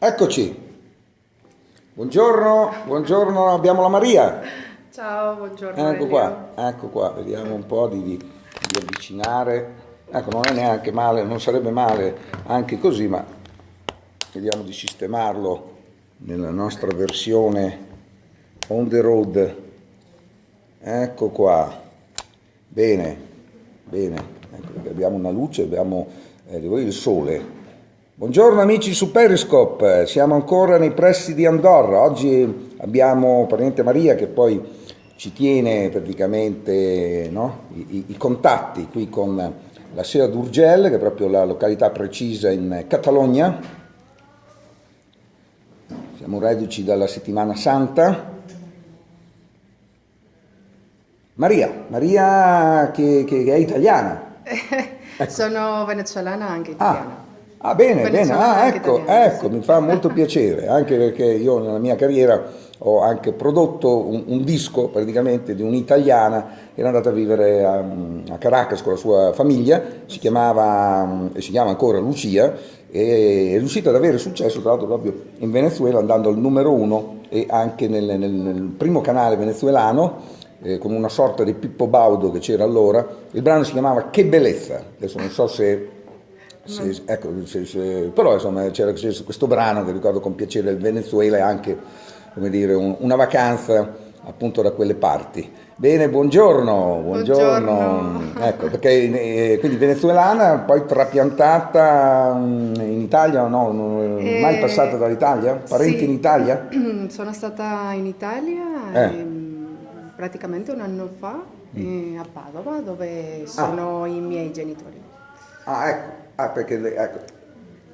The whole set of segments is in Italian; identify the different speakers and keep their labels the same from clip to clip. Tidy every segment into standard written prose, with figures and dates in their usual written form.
Speaker 1: Eccoci, buongiorno, buongiorno, abbiamo la Maria.
Speaker 2: Ciao, buongiorno Elio.
Speaker 1: Ecco qua, vediamo un po' di avvicinare. Ecco, non è neanche male, non sarebbe male anche così, ma vediamo di sistemarlo nella nostra versione on the road. Ecco qua, bene, bene, ecco, perché abbiamo una luce, abbiamo devo dire, il sole. Buongiorno amici su Periscope, siamo ancora nei pressi di Andorra. Oggi abbiamo praticamente Maria che poi ci tiene praticamente, no, i contatti qui con la Sera d'Urgell, che è proprio la località precisa in Catalogna. Siamo reduci dalla settimana santa. Maria che è italiana. Ecco.
Speaker 2: Sono venezuelana anche
Speaker 1: Ah,
Speaker 2: italiana.
Speaker 1: bene, bene,
Speaker 2: Venezuelana anche
Speaker 1: ecco,
Speaker 2: italiana,
Speaker 1: ecco,
Speaker 2: sì.
Speaker 1: mi fa molto piacere, anche perché io nella mia carriera ho anche prodotto un disco praticamente di un'italiana che era andata a vivere a Caracas con la sua famiglia, si chiamava e si chiama ancora Lucia, e è riuscita ad avere successo tra l'altro proprio in Venezuela andando al numero uno e anche nel primo canale venezuelano con una sorta di Pippo Baudo che c'era allora. Il brano si chiamava Che bellezza, adesso non so se ecco, però insomma c'era questo brano che ricordo con piacere il Venezuela e anche come dire, una vacanza appunto da quelle parti. Bene, buongiorno,
Speaker 2: Buongiorno.
Speaker 1: buongiorno. Ecco, perché quindi venezuelana, poi trapiantata in Italia o no? Mai passata dall'Italia? Parenti in
Speaker 2: Sì,
Speaker 1: Italia?
Speaker 2: sono stata in Italia
Speaker 1: Eh.
Speaker 2: praticamente un anno fa a Padova dove
Speaker 1: Ah,
Speaker 2: sono i miei genitori.
Speaker 1: ecco, perché ecco,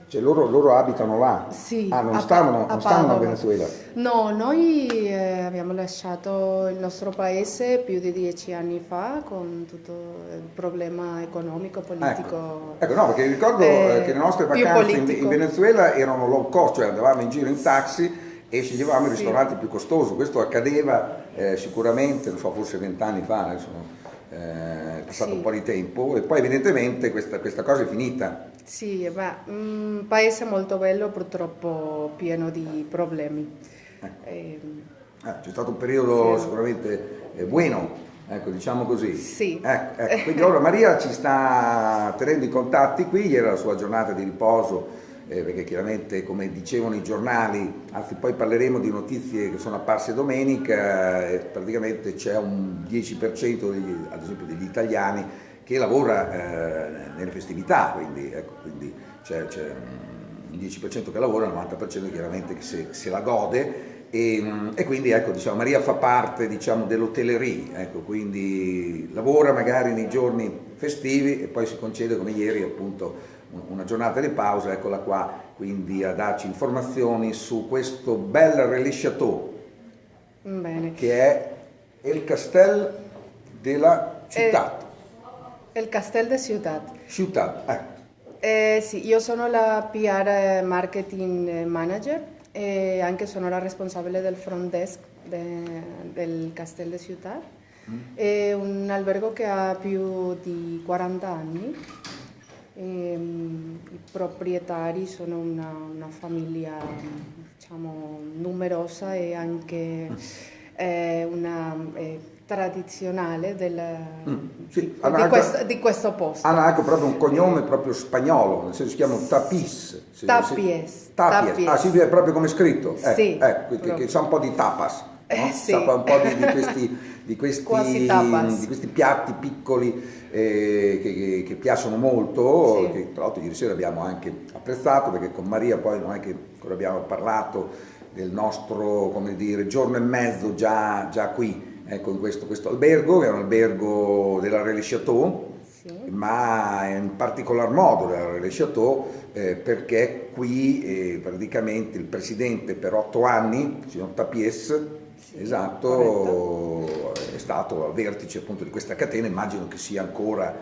Speaker 1: cioè loro abitano là.
Speaker 2: Sì,
Speaker 1: Ah, non
Speaker 2: a
Speaker 1: stavano a
Speaker 2: Padova.
Speaker 1: Venezuela.
Speaker 2: No, noi abbiamo lasciato il nostro paese più di 10 anni fa con tutto il problema economico,
Speaker 1: Ecco,
Speaker 2: politico,
Speaker 1: ecco, no, perché ricordo che le nostre
Speaker 2: più
Speaker 1: vacanze in
Speaker 2: politico.
Speaker 1: Venezuela erano low cost, cioè andavamo in giro in taxi e sceglievamo i
Speaker 2: Sì,
Speaker 1: ristoranti più costosi. Questo accadeva sicuramente, non so, forse 20 anni fa, adesso è passato un
Speaker 2: sì,
Speaker 1: po' di tempo e poi evidentemente questa cosa è finita.
Speaker 2: sì, ma un paese molto bello, purtroppo pieno di problemi.
Speaker 1: Ecco.
Speaker 2: Ehm,
Speaker 1: C'è stato un
Speaker 2: sì,
Speaker 1: periodo sicuramente buono, ecco, diciamo così.
Speaker 2: sì.
Speaker 1: Ecco. Quindi ora Maria ci sta tenendo i contatti qui, ieri era la sua giornata di riposo, perché chiaramente come dicevano i giornali, anzi poi parleremo di notizie che sono apparse domenica, praticamente c'è un 10% ad esempio degli italiani che lavora nelle festività, quindi, ecco, quindi c'è un 10% che lavora, il 90% chiaramente che se la gode e quindi ecco, diciamo, Maria fa parte diciamo, dell'hotellerie, ecco, quindi lavora magari nei giorni festivi e poi si concede come ieri appunto una giornata di pausa, eccola qua quindi a darci informazioni su questo bel Relais Château
Speaker 2: Bene.
Speaker 1: che è il castello della
Speaker 2: Eh,
Speaker 1: città.
Speaker 2: il Castel de Ciutat.
Speaker 1: Città,
Speaker 2: Sì, io sono la PR Marketing Manager e anche sono la responsabile del front desk del Castel de Ciutat. È un albergo che ha più di 40 anni. I proprietari sono una famiglia, diciamo, numerosa e anche una tradizionale
Speaker 1: sì, hanno già,
Speaker 2: di questo posto.
Speaker 1: hanno anche proprio un cognome
Speaker 2: Eh,
Speaker 1: proprio spagnolo, nel senso si chiamano Tapis.
Speaker 2: Tapies,
Speaker 1: Tapies, sì,
Speaker 2: tapies.
Speaker 1: è proprio come scritto,
Speaker 2: Sì,
Speaker 1: che
Speaker 2: proprio.
Speaker 1: sa un po' di tapas, no? Sa
Speaker 2: Sì,
Speaker 1: un po' di questi, di
Speaker 2: quasi
Speaker 1: questi, di
Speaker 2: tapas.
Speaker 1: questi piatti piccoli che piacciono molto,
Speaker 2: Sì,
Speaker 1: che tra l'altro ieri sera abbiamo anche apprezzato, perché con Maria poi non è che ancora abbiamo parlato del nostro, come dire, giorno e mezzo già qui, ecco, in questo albergo, che è un albergo della Relais Château,
Speaker 2: sì,
Speaker 1: ma in particolar modo della Relais Château perché qui praticamente il presidente per 8 anni, il signor Tapies,
Speaker 2: sì, corretto.
Speaker 1: esatto, è stato al vertice appunto di questa catena, immagino che sia ancora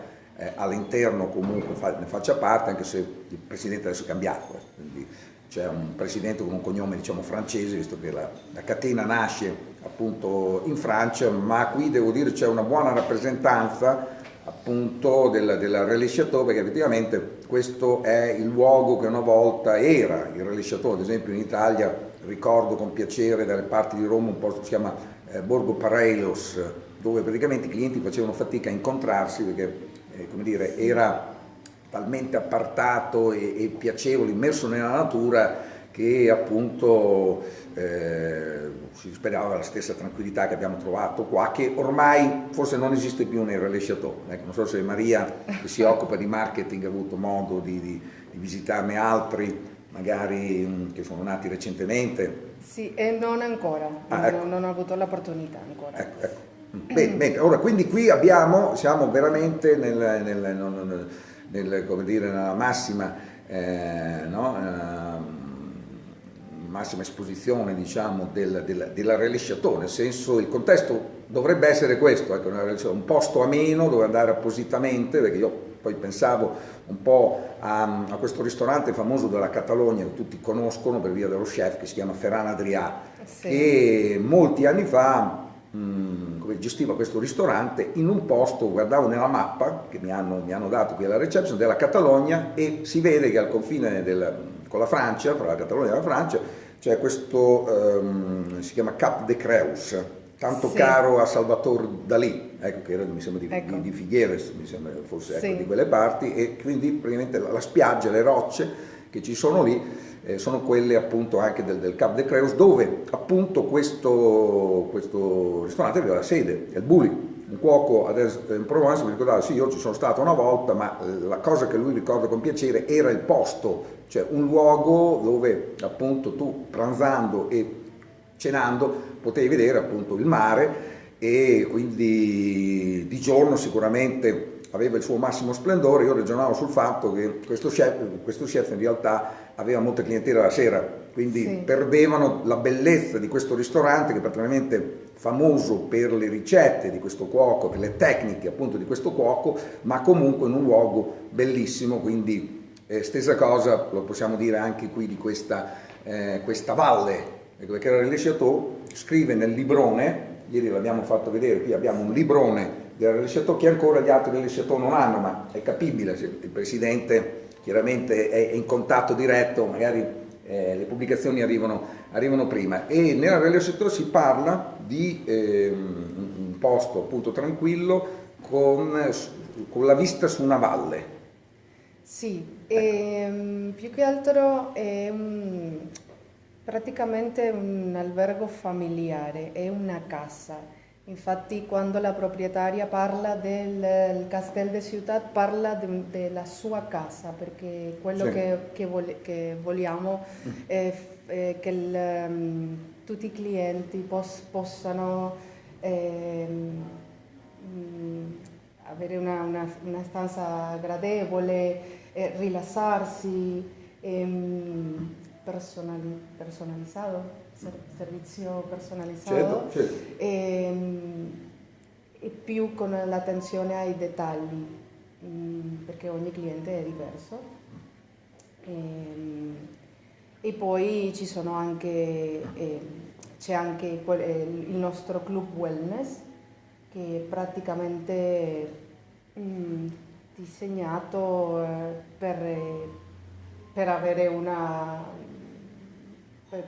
Speaker 1: all'interno comunque ne faccia parte, anche se il presidente adesso è cambiato, quindi c'è un presidente con un cognome diciamo francese, visto che la catena nasce appunto in Francia, ma qui devo dire c'è una buona rappresentanza appunto della Relais Château, perché effettivamente questo è il luogo che una volta era il Relais Château. Ad esempio in Italia ricordo con piacere dalle parti di Roma un posto che si chiama Borgo Pareilos, dove praticamente i clienti facevano fatica a incontrarsi perché come dire, era talmente appartato e piacevole, immerso nella natura, che appunto si sperava la stessa tranquillità che abbiamo trovato qua, che ormai forse non esiste più nel Relais Château. Ecco, non so se Maria, che si occupa di marketing, ha avuto modo di visitarne altri, magari che sono nati recentemente.
Speaker 2: Sì, e non ancora,
Speaker 1: Ecco.
Speaker 2: non ho avuto l'opportunità ancora.
Speaker 1: Ecco. Bene, ora quindi qui siamo veramente come dire, nella massima, massima esposizione, diciamo, della Relais Château, nel senso, il contesto dovrebbe essere questo, ecco, un posto ameno dove andare appositamente, perché io poi pensavo un po' a questo ristorante famoso della Catalogna che tutti conoscono per via dello chef, che si chiama Ferran Adrià,
Speaker 2: Sì.
Speaker 1: che molti anni fa gestiva questo ristorante in un posto, guardavo nella mappa che mi hanno dato qui alla reception, della Catalogna, e si vede che al confine con la Francia, fra la Catalogna e la Francia, c'è questo, si chiama Cap de Creus, tanto
Speaker 2: Sì.
Speaker 1: caro a Salvatore Dalì, ecco, che era mi sembra
Speaker 2: Ecco.
Speaker 1: di Figueres, mi sembra fosse, ecco,
Speaker 2: Sì.
Speaker 1: di quelle parti, e quindi praticamente la spiaggia, le rocce che ci sono lì sono quelle appunto anche del Cap de Creus, dove appunto questo ristorante aveva la sede, è il Bulli. Un cuoco in Provence mi ricordava, sì, io ci sono stato una volta, ma la cosa che lui ricorda con piacere era il posto, cioè un luogo dove appunto tu pranzando e cenando potevi vedere appunto il mare, e quindi di giorno sicuramente aveva il suo massimo splendore. Io ragionavo sul fatto che questo chef in realtà aveva molta clientela la sera, quindi
Speaker 2: Sì.
Speaker 1: perdevano la bellezza di questo ristorante, che è praticamente famoso per le ricette di questo cuoco, per le tecniche appunto di questo cuoco, ma comunque in un luogo bellissimo. Quindi stessa cosa lo possiamo dire anche qui di questa valle, perché la Relais Château scrive nel librone, ieri l'abbiamo fatto vedere, qui abbiamo un librone della Relais Château che ancora gli altri Relais Château non hanno, ma è capibile se il presidente chiaramente è in contatto diretto, magari le pubblicazioni arrivano prima. E nella Relais Château si parla di un posto appunto tranquillo con la vista su una valle.
Speaker 2: Sì, più che altro è praticamente un albergo familiare, è una casa. Infatti quando la proprietaria parla del Castel de Ciutat parla della sua casa, perché quello
Speaker 1: Sì.
Speaker 2: che vogliamo è che tutti i clienti possano avere una stanza gradevole, rilassarsi, personalizzato, servizio personalizzato,
Speaker 1: Certo.
Speaker 2: e più con l'attenzione ai dettagli, perché ogni cliente è diverso. E poi ci sono anche, c'è anche il nostro club wellness, che è praticamente disegnato per avere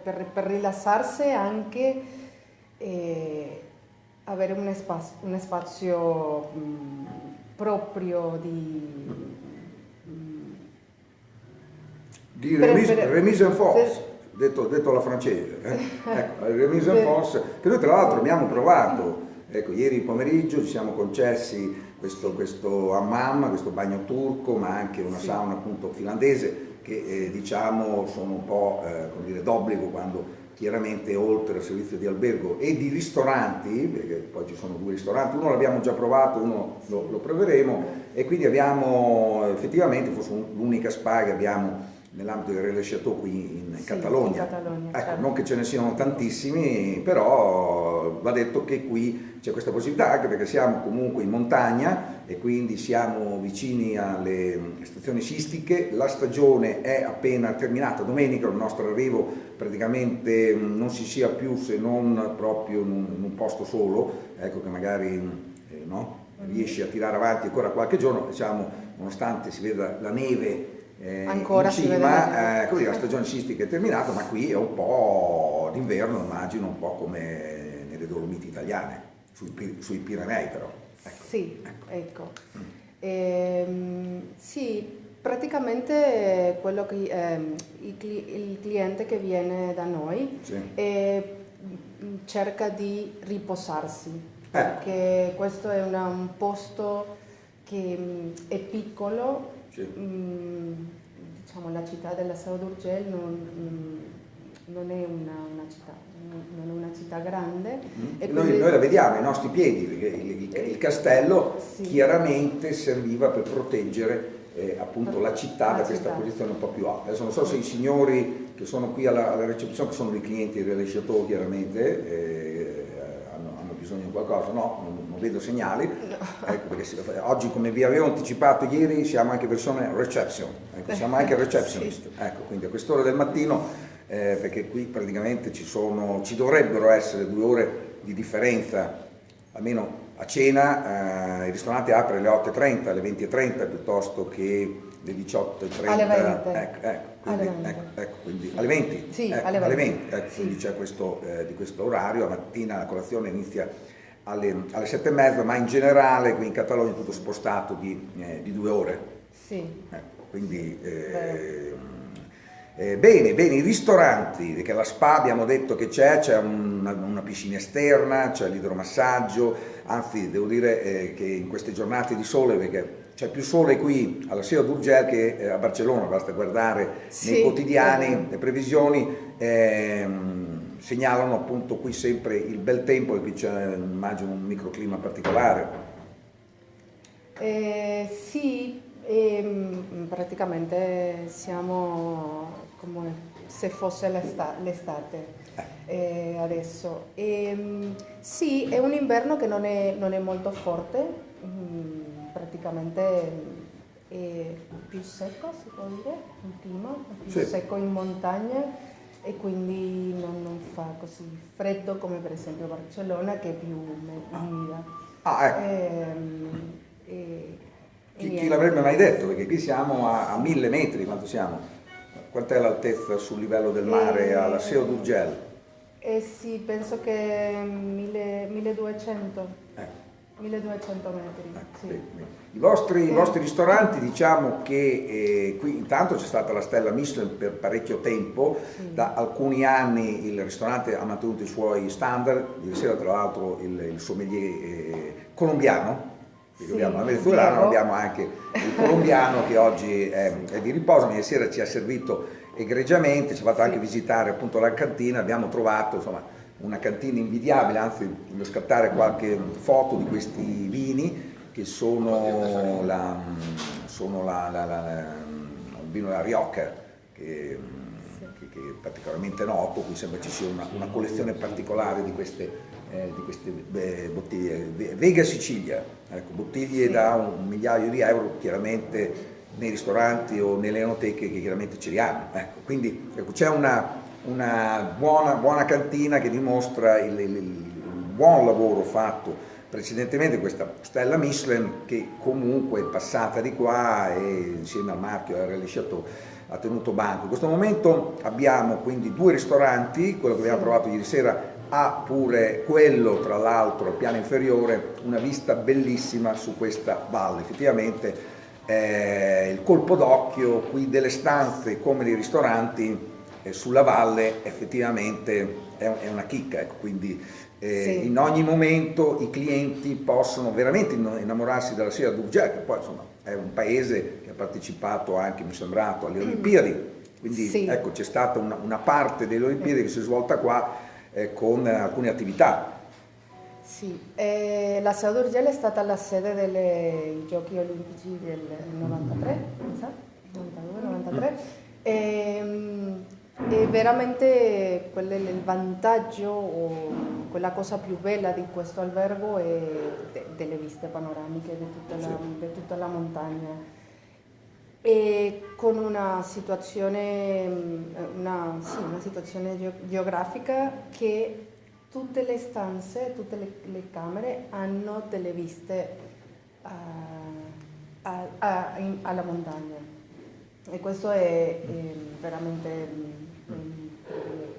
Speaker 2: per rilassarsi anche, avere un spazio proprio
Speaker 1: di remise en force, detto alla francese, ecco, remise en force, che noi tra l'altro abbiamo provato, ecco, ieri pomeriggio ci siamo concessi questo hammam, questo bagno turco, ma anche una sauna appunto finlandese, che diciamo sono un po' come dire, d'obbligo quando chiaramente oltre al servizio di albergo e di ristoranti, perché poi ci sono 2 ristoranti, uno l'abbiamo già provato, uno lo proveremo, e quindi abbiamo effettivamente, forse l'unica spa che abbiamo nell'ambito del Relais Château qui in Catalogna.
Speaker 2: In Catalogna,
Speaker 1: ecco,
Speaker 2: certo.
Speaker 1: Non che ce ne siano tantissimi, però va detto che qui c'è questa possibilità, anche perché siamo comunque in montagna e quindi siamo vicini alle stazioni sciistiche. La stagione è appena terminata, domenica il nostro arrivo praticamente non si sia più se non proprio in un posto solo, ecco, che magari no? riesce a tirare avanti ancora qualche giorno, diciamo, nonostante si veda la neve
Speaker 2: ancora
Speaker 1: in
Speaker 2: si vede
Speaker 1: cima, così la stagione sciistica è terminata, ma qui è un po' d'inverno, immagino, un po' come nelle Dolomiti italiane, sui Pirenei però. Ecco.
Speaker 2: Sì, ecco. Sì, praticamente quello che, il cliente che viene da noi
Speaker 1: Sì.
Speaker 2: cerca di riposarsi, perché questo è un posto che è piccolo.
Speaker 1: Sì.
Speaker 2: Diciamo, la città della Seu d'Urgell non è una città grande. E
Speaker 1: noi la vediamo ai nostri piedi, perché il castello chiaramente serviva per proteggere appunto la città da questa posizione un po' più alta. Adesso non so se i signori che sono qui alla recepzione, che sono dei clienti del Chateau chiaramente, hanno bisogno di qualcosa, no, non vedo segnali, ecco, perché oggi, come vi avevo anticipato ieri, siamo anche persone reception, ecco, siamo anche receptionist, ecco, quindi a quest'ora del mattino, perché qui praticamente ci dovrebbero essere 2 ore di differenza, almeno a cena. Il ristorante apre alle 8:30, alle 20:30 piuttosto che alle 18:30,
Speaker 2: alle 20.
Speaker 1: Quindi alle 20,
Speaker 2: sì,
Speaker 1: alle 20,
Speaker 2: sì.
Speaker 1: quindi c'è di questo orario. La mattina la colazione inizia alle 7:30, ma in generale qui in Catalogna è tutto spostato di 2 ore.
Speaker 2: Sì.
Speaker 1: Quindi bene, i ristoranti, perché la spa abbiamo detto che c'è una piscina esterna, c'è l'idromassaggio, anzi devo dire che in queste giornate di sole, perché c'è più sole qui alla Seu d'Urgell che a Barcellona, basta guardare nei quotidiani, le previsioni segnalano appunto qui sempre il bel tempo, e qui c'è immagino un microclima particolare.
Speaker 2: Sì, praticamente siamo come se fosse l'estate adesso. Sì, è un inverno che non è molto forte, praticamente è più secco, si può dire, il clima è più secco in montagna, e quindi non fa così freddo come per esempio Barcellona, che è più umida.
Speaker 1: Chi l'avrebbe mai detto? Perché qui siamo a 1000 metri, quanto siamo? Quant'è l'altezza sul livello del mare alla Seu d'Urgell?
Speaker 2: Sì, penso che 1200. 1200 metri. Sì.
Speaker 1: I vostri ristoranti, diciamo che qui intanto c'è stata la stella Michelin per parecchio tempo, da alcuni anni il ristorante ha mantenuto i suoi standard. Ieri sera tra l'altro il sommelier colombiano, abbiamo la venezuelana, abbiamo anche il colombiano che oggi è di riposo, ma ieri sera ci ha servito egregiamente, ci ha fatto anche visitare appunto la cantina. Abbiamo trovato insomma una cantina invidiabile, anzi devo scattare qualche foto di questi vini che sono il vino della Rioja, che è particolarmente noto. Qui sembra ci sia una collezione particolare di queste bottiglie, Vega Sicilia, ecco, bottiglie da $1 migliaio, chiaramente nei ristoranti o nelle enoteche che chiaramente ce li hanno, ecco. Quindi ecco, c'è una buona cantina che dimostra il buon lavoro fatto precedentemente, questa stella Michelin che comunque è passata di qua e insieme al marchio Relais Chateau ha tenuto banco. In questo momento abbiamo quindi 2 ristoranti, quello che abbiamo provato ieri sera ha pure quello, tra l'altro al piano inferiore, una vista bellissima su questa valle. Effettivamente il colpo d'occhio qui delle stanze come dei ristoranti sulla valle effettivamente è una chicca, ecco. Quindi in ogni momento i clienti possono veramente innamorarsi della Seu d'Urgell, che poi insomma è un paese che ha partecipato anche, mi è sembrato, alle Olimpiadi, quindi ecco, c'è stata una parte delle Olimpiadi che si è svolta qua con alcune attività.
Speaker 2: Sì, la Seu d'Urgell è stata la sede dei Giochi Olimpici del 93, 92-93, e veramente il vantaggio o quella cosa più bella di questo albergo è delle viste panoramiche di tutta la montagna, e con una situazione geografica che tutte le stanze, tutte le camere hanno delle viste alla montagna, e questo è veramente un privilegio.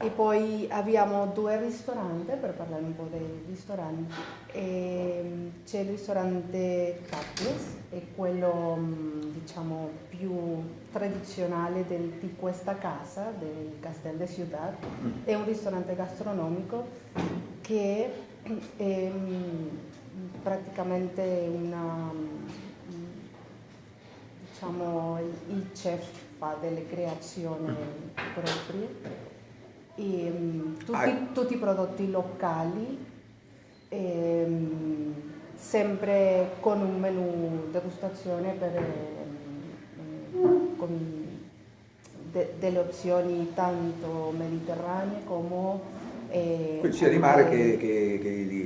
Speaker 2: E poi abbiamo 2 ristoranti, per parlare un po' dei ristoranti. C'è il ristorante Tapies, è quello diciamo più tradizionale di questa casa, del Castel de Ciutat. È un ristorante gastronomico che è praticamente diciamo, il chef fa delle creazioni proprie. Tutti i prodotti locali, sempre con un menù degustazione con delle opzioni tanto mediterranee come
Speaker 1: quindi sia di mare che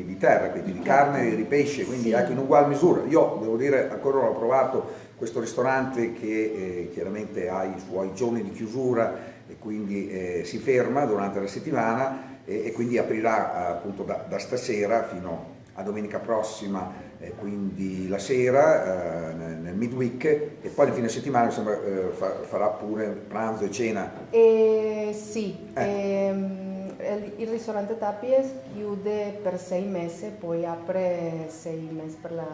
Speaker 1: di terra, quindi di carne e di pesce, quindi anche in ugual misura. Io devo dire, ancora non ho provato questo ristorante che chiaramente ha i suoi giorni di chiusura e quindi si ferma durante la settimana e quindi aprirà appunto da stasera fino a domenica prossima, quindi la sera nel midweek, e poi nel fine settimana insomma, farà pure pranzo e cena.
Speaker 2: Sì. Il ristorante Tapies chiude per 6 mesi, poi apre 6 mesi per la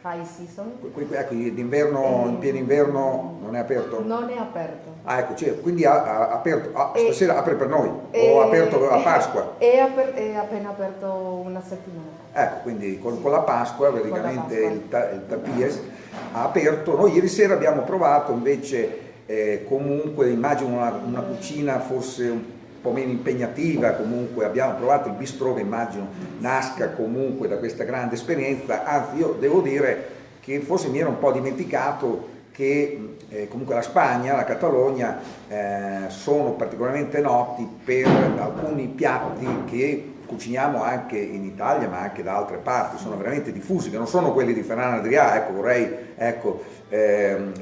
Speaker 2: high season.
Speaker 1: Ecco, d'inverno, in pieno inverno non è aperto?
Speaker 2: Non è aperto.
Speaker 1: Ecco, quindi ha aperto, stasera apre per noi, o ha aperto a Pasqua?
Speaker 2: È appena aperto una settimana fa.
Speaker 1: Ecco, quindi con la Pasqua praticamente il Tapies ha aperto. Noi ieri sera abbiamo provato invece comunque, immagino una cucina forse un po' meno impegnativa, comunque abbiamo provato il bistrò che immagino nasca comunque da questa grande esperienza, anzi io devo dire che forse mi ero un po' dimenticato che comunque la Spagna, la Catalogna sono particolarmente noti per alcuni piatti che cuciniamo anche in Italia ma anche da altre parti, sono veramente diffusi, che non sono quelli di Ferran Adrià. Ecco, vorrei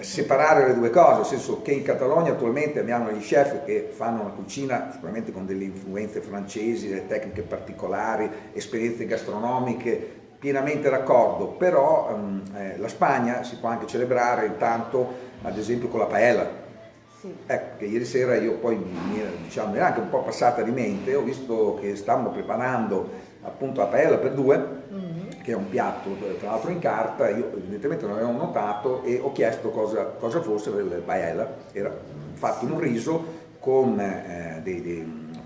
Speaker 1: separare le due cose, nel senso che in Catalogna attualmente abbiamo degli chef che fanno una cucina sicuramente con delle influenze francesi, delle tecniche particolari, esperienze gastronomiche, pienamente d'accordo, però la Spagna si può anche celebrare intanto ad esempio con la paella.
Speaker 2: Sì.
Speaker 1: Ecco, che ieri sera io poi mi era anche un po' passata di mente, ho visto che stavamo preparando appunto la paella per 2, che è un piatto tra l'altro in carta, io evidentemente non avevo notato e ho chiesto cosa fosse la paella. Era fatto un riso con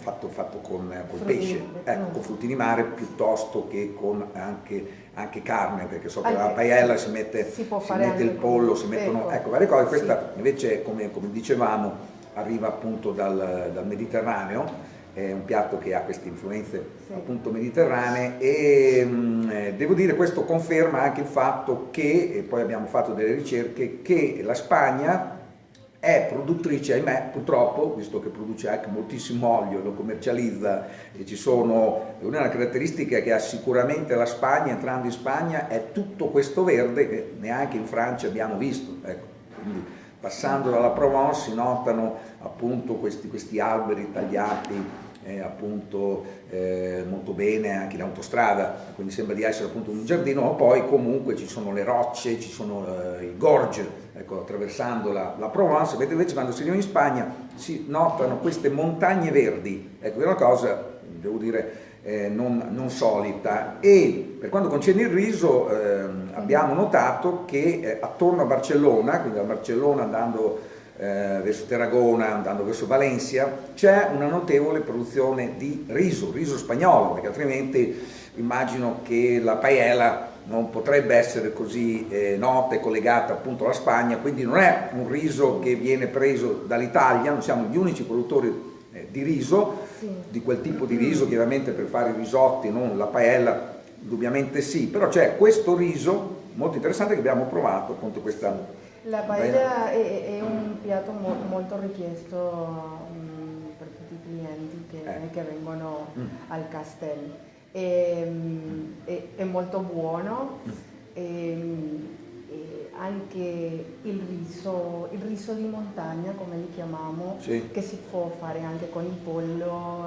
Speaker 1: fatto con pesce, con frutti di mare piuttosto che con anche carne, perché so che la paella si mette il pollo, si mettono varie cose. Questa invece, come dicevamo, arriva appunto dal Mediterraneo, è un piatto che ha queste influenze appunto mediterranee e devo dire questo conferma anche il fatto che, e poi abbiamo fatto delle ricerche, che la Spagna è produttrice, ahimè, purtroppo, visto che produce anche moltissimo olio, lo commercializza e una delle caratteristiche che ha sicuramente la Spagna, entrando in Spagna, è tutto questo verde che neanche in Francia abbiamo visto. Ecco, quindi passando dalla Provence si notano appunto questi alberi tagliati molto bene anche in autostrada, quindi sembra di essere appunto un giardino, ma poi comunque ci sono le rocce, ci sono i gorge, ecco, attraversando la Provence, mentre invece quando si arriva in Spagna si notano queste montagne verdi, ecco, è una cosa, devo dire, non solita. E per quanto concerne il riso abbiamo notato che attorno a Barcellona, quindi da Barcellona andando verso Tarragona, andando verso Valencia, c'è una notevole produzione di riso spagnolo, perché altrimenti immagino che la paella non potrebbe essere così nota e collegata appunto alla Spagna, quindi non è un riso che viene preso dall'Italia, non siamo gli unici produttori di riso, di quel tipo di riso, chiaramente per fare i risotti, non la paella, indubbiamente sì, però c'è questo riso molto interessante che abbiamo provato, appunto questa.
Speaker 2: La paella è un piatto molto richiesto per tutti i clienti che vengono al castello. È molto buono, anche il riso di montagna, come li chiamiamo, che si può fare anche con il pollo,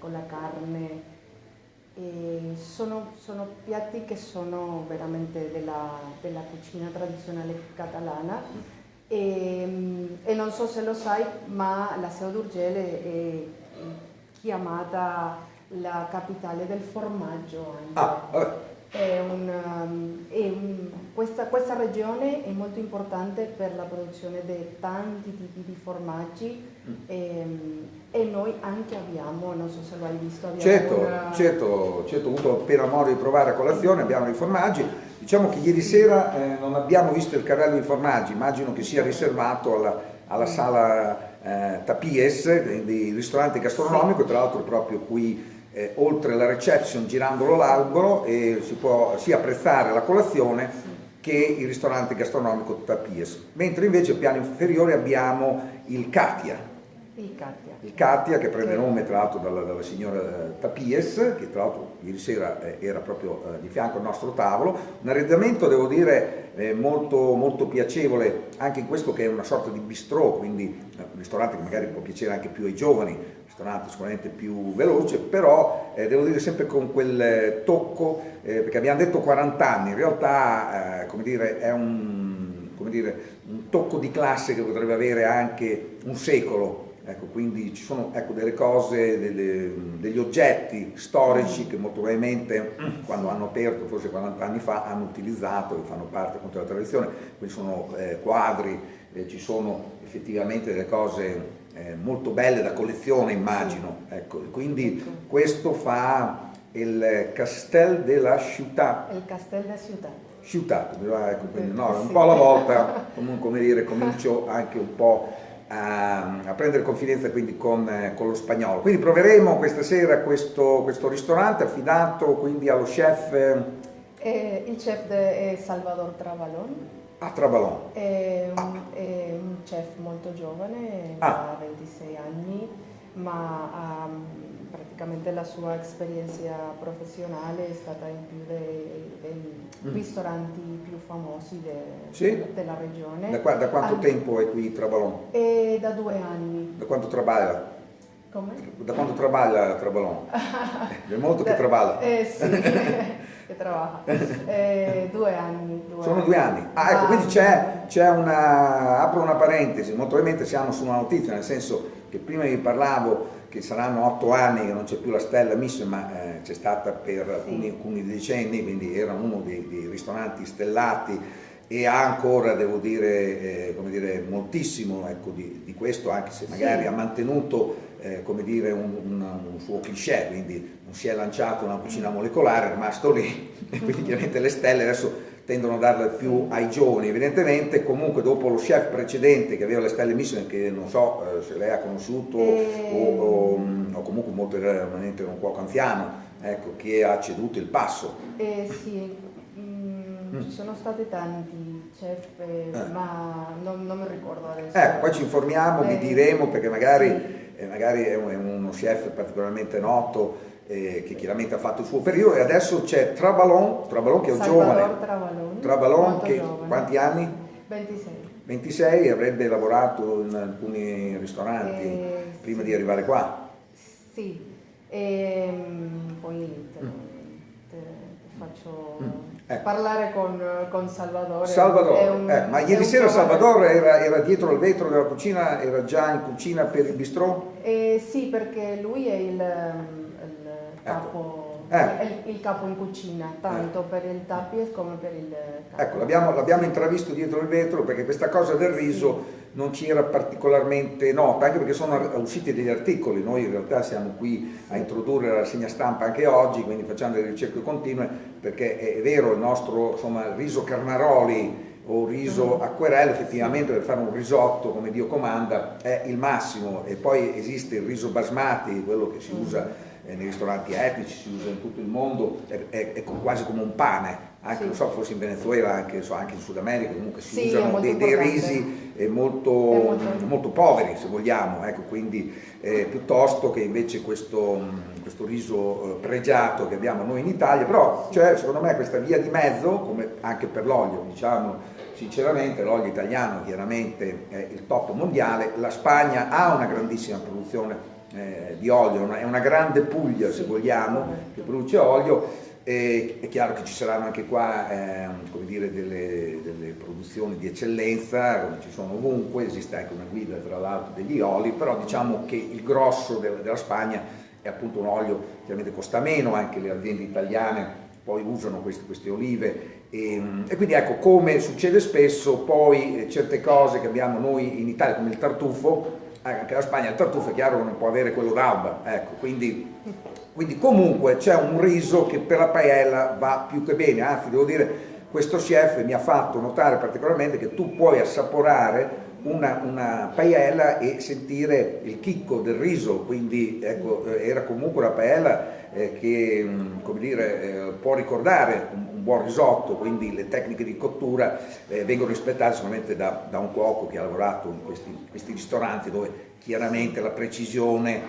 Speaker 2: con la carne. sono piatti che sono veramente della cucina tradizionale catalana e non so se lo sai, ma la Seu d'Urgell è chiamata la capitale del formaggio anche. Questa regione è molto importante per la produzione di tanti tipi di formaggi e noi anche abbiamo, non so se lo hai visto,
Speaker 1: Certo, ho avuto appena modo di provare a colazione, abbiamo dei formaggi. Diciamo che ieri sera non abbiamo visto il carrello di formaggi, immagino che sia riservato alla sala Tapies, quindi ristorante gastronomico, tra l'altro proprio qui oltre la reception, girandolo l'albero, si può sia apprezzare la colazione che il ristorante gastronomico Tapies. Mentre invece al piano inferiore abbiamo il Katia. Il Katia che prende nome tra l'altro dalla signora Tapies, che tra l'altro ieri sera era proprio di fianco al nostro tavolo. Un arredamento, devo dire, molto, molto piacevole, anche in questo che è una sorta di bistrò, quindi un ristorante che magari può piacere anche più ai giovani, ristorante sicuramente più veloce, però devo dire sempre con quel tocco, perché abbiamo detto 40 anni, in realtà come dire, è un tocco di classe che potrebbe avere anche un secolo. Ecco, quindi ci sono delle cose, degli oggetti storici che molto probabilmente quando hanno aperto, forse 40 anni fa, hanno utilizzato e fanno parte appunto della tradizione. Quindi sono quadri, ci sono effettivamente delle cose molto belle da collezione, immagino. Ecco, quindi questo fa il Castel della Ciutat.
Speaker 2: Il Castel della Ciutat.
Speaker 1: Ciutat, ecco, quindi no, un po' alla volta, comunque come dire, comincio anche un po' a prendere confidenza quindi con lo spagnolo. Quindi proveremo questa sera questo ristorante affidato quindi allo chef.
Speaker 2: Il chef è Salvador Trabalón.
Speaker 1: Trabalón.
Speaker 2: È un chef molto giovane, ha 26 anni, ma praticamente la sua esperienza professionale è stata in più dei ristoranti più famosi della regione.
Speaker 1: Da quanto tempo è qui Trabalón?
Speaker 2: Da 2 anni.
Speaker 1: Da quanto lavora?
Speaker 2: Come?
Speaker 1: Da quanto lavora Trabalón? È molto che lavora.
Speaker 2: Sì, che lavora. 2 anni.
Speaker 1: Sono 2 anni. Ecco, quindi c'è apro una parentesi, molto probabilmente siamo su una notizia, nel senso che prima vi parlavo che saranno 8 anni che non c'è più la stella Michelin, ma c'è stata per alcuni decenni, quindi era uno dei ristoranti stellati e ha ancora, devo dire, come dire, moltissimo di questo, anche se magari ha mantenuto come dire, un suo cliché, quindi non si è lanciato una cucina molecolare, è rimasto lì, e quindi chiaramente le stelle adesso tendono a darle più ai giovani, evidentemente. Comunque dopo lo chef precedente che aveva le stelle Michelin, che non so se lei ha conosciuto o comunque molto veramente un cuoco anziano, ecco, che ha ceduto il passo.
Speaker 2: Sì, ci sono stati tanti chef, ma non mi ricordo adesso.
Speaker 1: Poi ci informiamo, vi diremo, perché magari è uno chef particolarmente noto, che chiaramente ha fatto il suo periodo, e adesso c'è Trabalón che è un giovane. Trabalón che giovane. Quanti anni? 26, avrebbe lavorato in alcuni ristoranti prima di arrivare qua.
Speaker 2: Sì, poi te faccio parlare con Salvador.
Speaker 1: Ma ieri sera Salvador era dietro al vetro della cucina, era già in cucina per il bistrò?
Speaker 2: Sì, perché lui è il capo. Il capo in cucina, tanto per il Tapies come per il capo.
Speaker 1: Ecco, l'abbiamo intravisto dietro il vetro, perché questa cosa del riso non ci era particolarmente nota, anche perché sono usciti degli articoli. Noi in realtà siamo qui a introdurre la rassegna stampa anche oggi, quindi facciamo delle ricerche continue, perché è vero, il nostro riso Carnaroli o riso acquerello, effettivamente per fare un risotto come Dio comanda è il massimo, e poi esiste il riso basmati, quello che si usa nei ristoranti etnici, si usa in tutto il mondo, è quasi come un pane, anche non so, forse in Venezuela, anche in Sud America, comunque si usano dei risi molto poveri, se vogliamo, ecco, quindi piuttosto che invece questo riso pregiato che abbiamo noi in Italia. Però c'è, secondo me, questa via di mezzo, come anche per l'olio, diciamo sinceramente, l'olio italiano chiaramente è il top mondiale, la Spagna ha una grandissima produzione di olio, è una grande Puglia se vogliamo, che produce olio. È chiaro che ci saranno anche qua come dire, delle produzioni di eccellenza, come ci sono ovunque, esiste anche una guida tra l'altro degli oli, però diciamo che il grosso della Spagna è appunto un olio che chiaramente costa meno, anche le aziende italiane poi usano queste olive e quindi ecco, come succede spesso, poi certe cose che abbiamo noi in Italia come il tartufo, anche la Spagna il tartufo è chiaro che non può avere quello d'Alba, ecco, quindi comunque c'è un riso che per la paella va più che bene, anzi devo dire, questo chef mi ha fatto notare particolarmente che tu puoi assaporare una paella e sentire il chicco del riso, quindi ecco, era comunque una paella che come dire, può ricordare un buon risotto, quindi le tecniche di cottura vengono rispettate solamente da un cuoco che ha lavorato in questi ristoranti dove chiaramente la precisione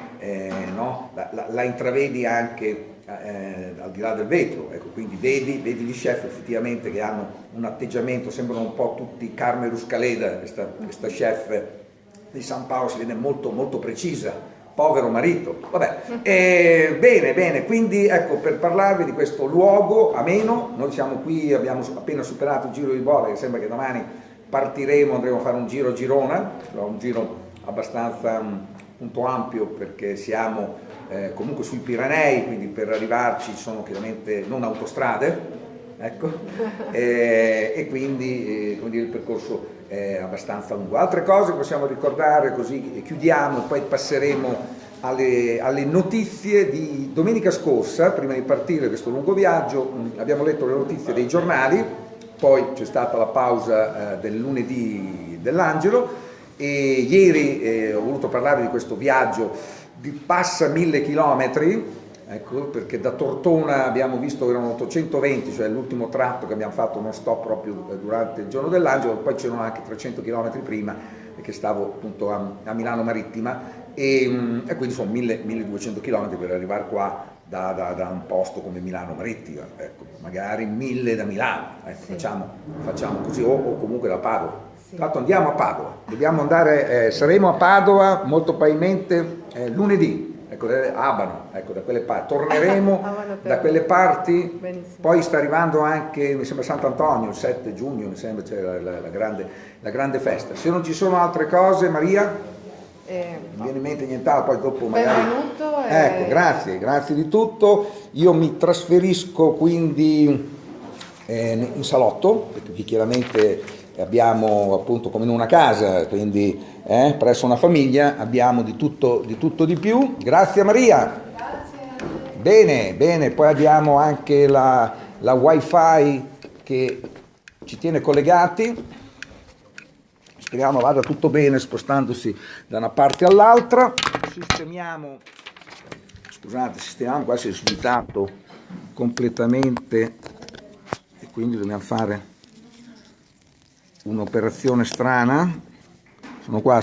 Speaker 1: no? la intravedi anche al di là del vetro, ecco, quindi vedi gli chef effettivamente che hanno un atteggiamento, sembrano un po' tutti Carmen Ruscaleda, questa chef di San Paolo, si vede molto, molto precisa, povero marito, vabbè, bene, quindi ecco, per parlarvi di questo luogo ameno, noi siamo qui, abbiamo appena superato il giro di boa, che sembra che domani partiremo, andremo a fare un giro a Girona, un giro abbastanza appunto ampio perché siamo comunque sui Pirenei, quindi per arrivarci sono chiaramente non autostrade, ecco, e quindi il percorso è abbastanza lungo. Altre cose che possiamo ricordare, così chiudiamo e poi passeremo alle notizie di domenica scorsa. Prima di partire questo lungo viaggio abbiamo letto le notizie dei giornali, poi c'è stata la pausa del lunedì dell'Angelo e ieri ho voluto parlarvi di questo viaggio di passa 1000 chilometri, ecco, perché da Tortona abbiamo visto che erano 820, cioè l'ultimo tratto che abbiamo fatto non stop proprio durante il giorno dell'Angelo, poi c'erano anche 300 chilometri prima perché stavo appunto a Milano Marittima e quindi sono 1200 chilometri per arrivare qua da un posto come Milano Marittima, ecco, magari 1000 da Milano, ecco, sì. facciamo così o comunque da Padova. Sì. Tra l'altro andiamo a Padova, dobbiamo andare, saremo a Padova molto probabilmente lunedì, ecco, Abano, ecco, da quelle parti, torneremo da quelle parti. Benissimo. Poi sta arrivando anche, mi sembra Sant'Antonio, il 7 giugno, mi sembra c'è la grande festa. Se non ci sono altre cose, Maria, non viene in mente nient'altro, poi dopo magari...
Speaker 2: Benvenuto.
Speaker 1: Ecco, grazie di tutto, io mi trasferisco quindi in salotto, perché chiaramente abbiamo appunto come in una casa, quindi presso una famiglia abbiamo di tutto di più. Grazie Maria. Grazie. Bene, poi abbiamo anche la wifi che ci tiene collegati, speriamo vada tutto bene spostandosi da una parte all'altra. Sistemiamo, qua si è svitato completamente e quindi dobbiamo fare un'operazione strana. Sono qua,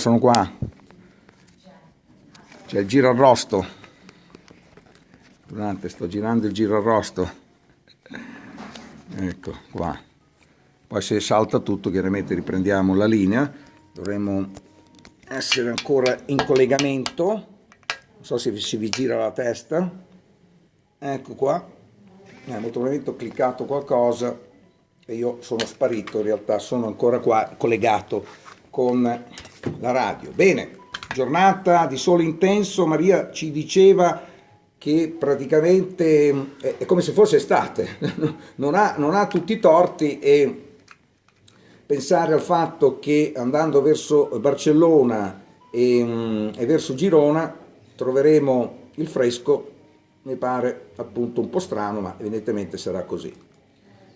Speaker 1: c'è il girarrosto, scusate, sto girando il girarrosto, ecco qua, poi se salta tutto chiaramente riprendiamo la linea, dovremmo essere ancora in collegamento, non so se si vi gira la testa, ecco qua, molto probabilmente ho cliccato qualcosa e io sono sparito, in realtà sono ancora qua collegato con la radio. Bene, giornata di sole intenso, Maria ci diceva che praticamente è come se fosse estate, non ha tutti i torti e pensare al fatto che andando verso Barcellona e verso Girona troveremo il fresco, mi pare appunto un po' strano, ma evidentemente sarà così.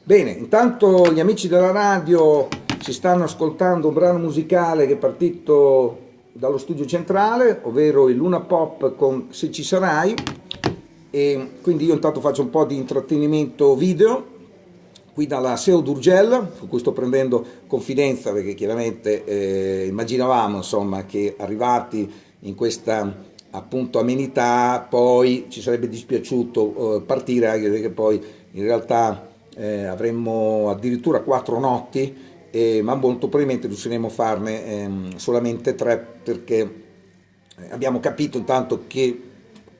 Speaker 1: Bene, intanto gli amici della radio si stanno ascoltando un brano musicale che è partito dallo studio centrale, ovvero il Luna Pop con Se ci sarai, e quindi io intanto faccio un po' di intrattenimento video qui dalla SEO d'Urgell, con cui sto prendendo confidenza perché chiaramente immaginavamo insomma che arrivati in questa appunto amenità poi ci sarebbe dispiaciuto partire, anche perché poi in realtà avremmo addirittura 4 notti, ma molto probabilmente riusciremo a farne solamente 3 perché abbiamo capito intanto che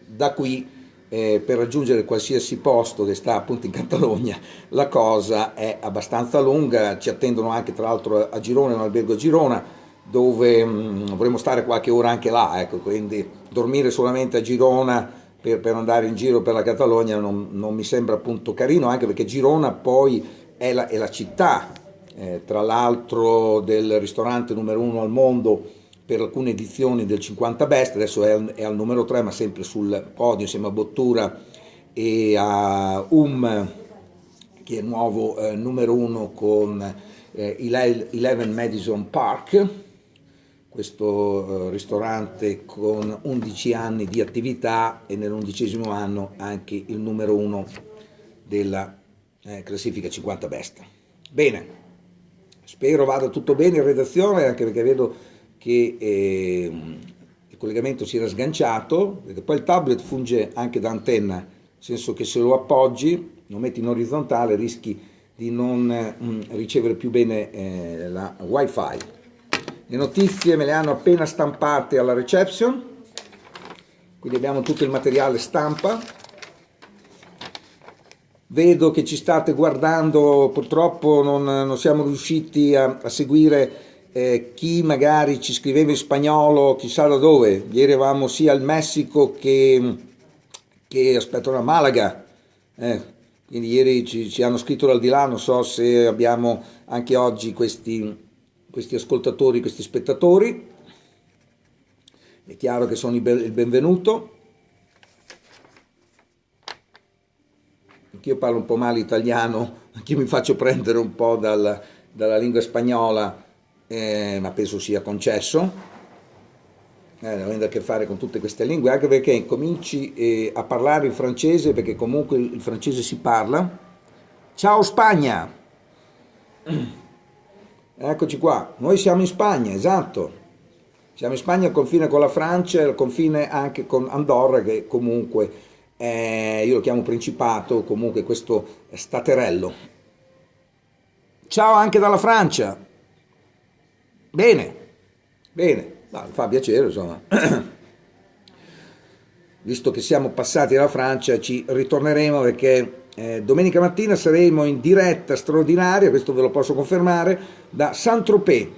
Speaker 1: da qui per raggiungere qualsiasi posto che sta appunto in Catalogna la cosa è abbastanza lunga. Ci attendono anche tra l'altro a Girona, un albergo a Girona, dove vorremmo stare qualche ora anche là, ecco, quindi dormire solamente a Girona per andare in giro per la Catalogna non mi sembra appunto carino, anche perché Girona poi è la città, tra l'altro, del ristorante numero 1 al mondo per alcune edizioni del 50 Best, adesso è al numero 3 ma sempre sul podio insieme a Bottura e a che è nuovo numero 1 con 11 Madison Park, questo ristorante con 11 anni di attività e nell'11° anno anche il numero 1 della classifica 50 Best. Bene, spero vada tutto bene in redazione, anche perché vedo che il collegamento si era sganciato, perché poi il tablet funge anche da antenna, nel senso che se lo appoggi, lo metti in orizzontale, rischi di non ricevere più bene la wifi. Le notizie me le hanno appena stampate alla reception, quindi abbiamo tutto il materiale stampa. Vedo che ci state guardando, purtroppo non siamo riusciti a seguire chi magari ci scriveva in spagnolo, chissà da dove. Ieri eravamo sia al Messico che a Malaga, quindi ieri ci hanno scritto dal di là, non so se abbiamo anche oggi questi ascoltatori, questi spettatori. È chiaro che sono il benvenuto. Anch'io parlo un po' male italiano, anch'io mi faccio prendere un po' dalla lingua spagnola, ma penso sia concesso, avendo a che fare con tutte queste lingue, anche perché cominci a parlare il francese, perché comunque il francese si parla. Ciao Spagna! Eccoci qua, noi siamo in Spagna, esatto, siamo in Spagna al confine con la Francia e al confine anche con Andorra, che comunque io lo chiamo Principato, comunque questo staterello. Ciao anche dalla Francia! Bene, fa piacere, insomma. Visto che siamo passati dalla Francia, ci ritorneremo perché domenica mattina saremo in diretta straordinaria, questo ve lo posso confermare, da Saint-Tropez,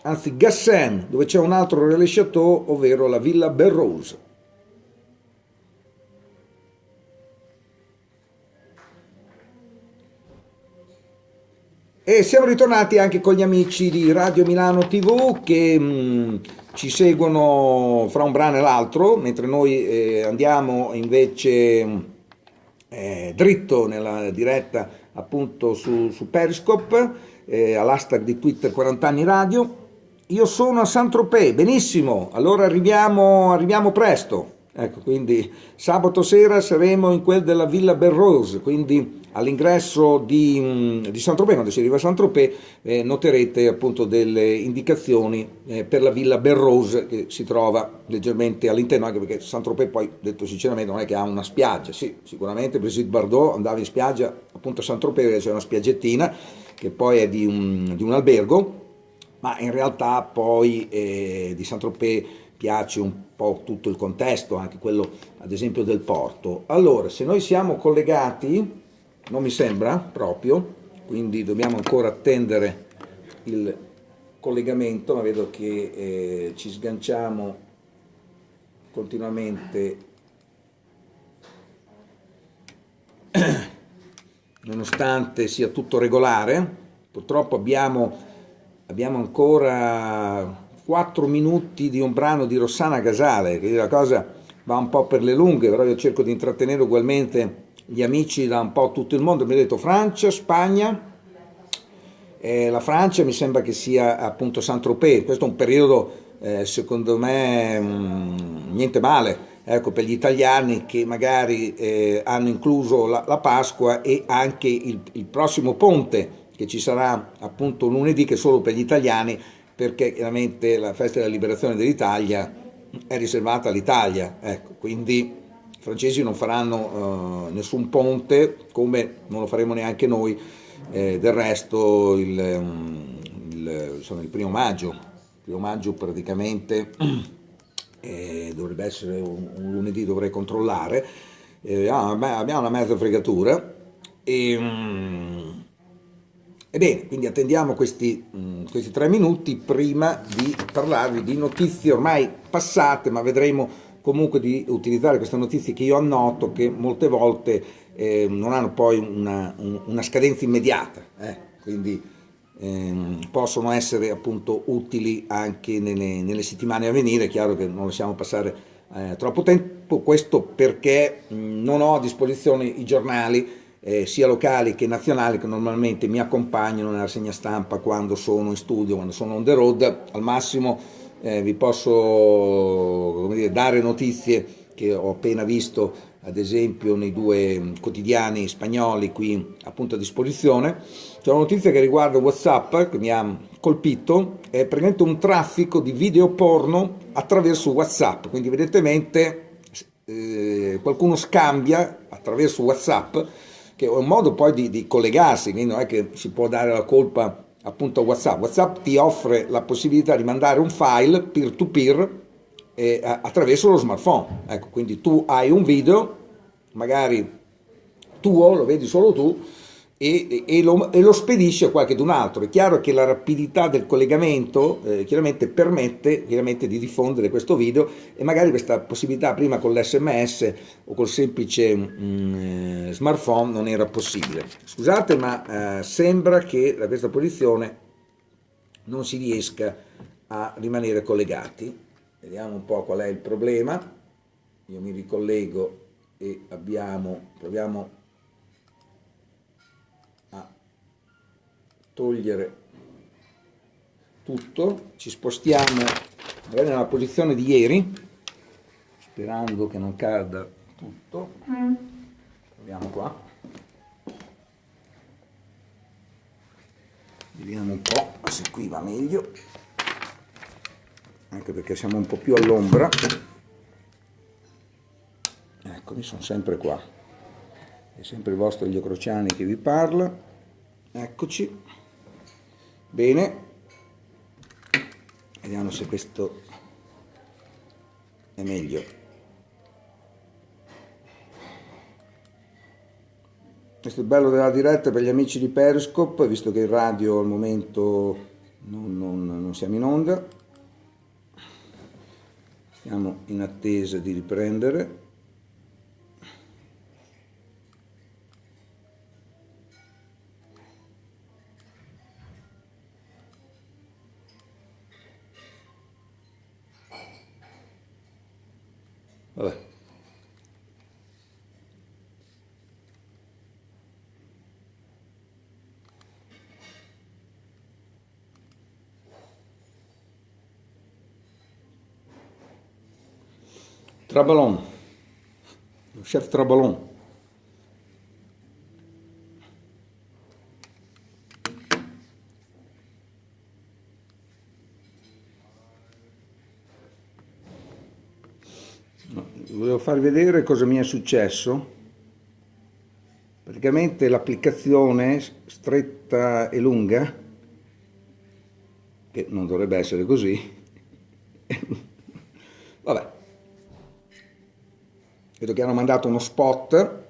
Speaker 1: anzi Gassin, dove c'è un altro relais chateau, ovvero la Villa Bel-Rose. E siamo ritornati anche con gli amici di Radio Milano TV che ci seguono fra un brano e l'altro, mentre noi andiamo invece dritto nella diretta appunto su Periscope, all'hashtag di Twitter 40 anni radio. Io sono a Saint-Tropez, benissimo, allora arriviamo presto. Ecco, quindi sabato sera saremo in quel della Villa Bel-Rose, quindi all'ingresso di Saint-Tropez. Quando si arriva a Saint-Tropez noterete appunto delle indicazioni per la Villa Bel-Rose, che si trova leggermente all'interno, anche perché Saint-Tropez poi, detto sinceramente, non è che ha una spiaggia. Sì, sicuramente Brigitte Bardot andava in spiaggia appunto a Saint-Tropez, perché c'è una spiaggettina che poi è di un albergo, ma in realtà poi di Saint-Tropez piace un po' tutto il contesto, anche quello ad esempio del porto. Allora, se noi siamo collegati, non mi sembra proprio, quindi dobbiamo ancora attendere il collegamento, ma vedo che ci sganciamo continuamente, nonostante sia tutto regolare. Purtroppo abbiamo ancora 4 minuti di un brano di Rossana Casale, che la cosa va un po' per le lunghe, però io cerco di intrattenere ugualmente gli amici da un po' tutto il mondo. Mi ha detto Francia, Spagna, la Francia mi sembra che sia appunto Saint-Tropez. Questo è un periodo secondo me niente male, ecco, per gli italiani che magari hanno incluso la Pasqua e anche il prossimo ponte che ci sarà appunto lunedì, che è solo per gli italiani, perché chiaramente la festa della liberazione dell'Italia è riservata all'Italia, ecco, quindi i francesi non faranno nessun ponte, come non lo faremo neanche noi, del resto il 1° maggio praticamente dovrebbe essere un lunedì, dovrei controllare. Abbiamo una mezza fregatura. Ebbene, quindi attendiamo questi 3 minuti prima di parlarvi di notizie ormai passate, ma vedremo comunque di utilizzare queste notizie che io annoto, che molte volte non hanno poi una scadenza immediata, quindi possono essere appunto utili anche nelle settimane a venire. È chiaro che non lasciamo passare troppo tempo, questo perché non ho a disposizione i giornali sia locali che nazionali, che normalmente mi accompagnano nella rassegna stampa quando sono in studio, quando sono on the road. Al massimo vi posso, come dire, dare notizie che ho appena visto, ad esempio nei 2 quotidiani spagnoli qui appunto a disposizione. C'è una notizia che riguarda WhatsApp che mi ha colpito, è praticamente un traffico di video porno attraverso WhatsApp, quindi evidentemente qualcuno scambia attraverso WhatsApp, che è un modo poi di collegarsi, quindi non è che si può dare la colpa appunto a WhatsApp. WhatsApp ti offre la possibilità di mandare un file peer-to-peer attraverso lo smartphone. Ecco, quindi tu hai un video, magari tuo, lo vedi solo tu, e lo spedisci a qualcun altro. È chiaro che la rapidità del collegamento chiaramente permette di diffondere questo video, e magari questa possibilità prima con l'SMS o col semplice smartphone non era possibile. Scusate, ma sembra che da questa posizione non si riesca a rimanere collegati. Vediamo un po' qual è il problema. Io mi ricollego e proviamo a togliere tutto, ci spostiamo magari nella posizione di ieri, sperando che non cada tutto. Proviamo qua, vediamo un po' se qui va meglio, anche perché siamo un po' più all'ombra. Eccomi, sono sempre qua, è sempre il vostro Elio Crociani che vi parla. Eccoci, bene, vediamo se questo è meglio. Questo è il bello della diretta per gli amici di Periscope, visto che in radio al momento non siamo in onda. Siamo in attesa di riprendere. Vabbè. Trabalon, lo chef Trabalon. Volevo farvi vedere cosa mi è successo. Praticamente l'applicazione stretta e lunga, che non dovrebbe essere così, vabbè, vedo che hanno mandato uno spot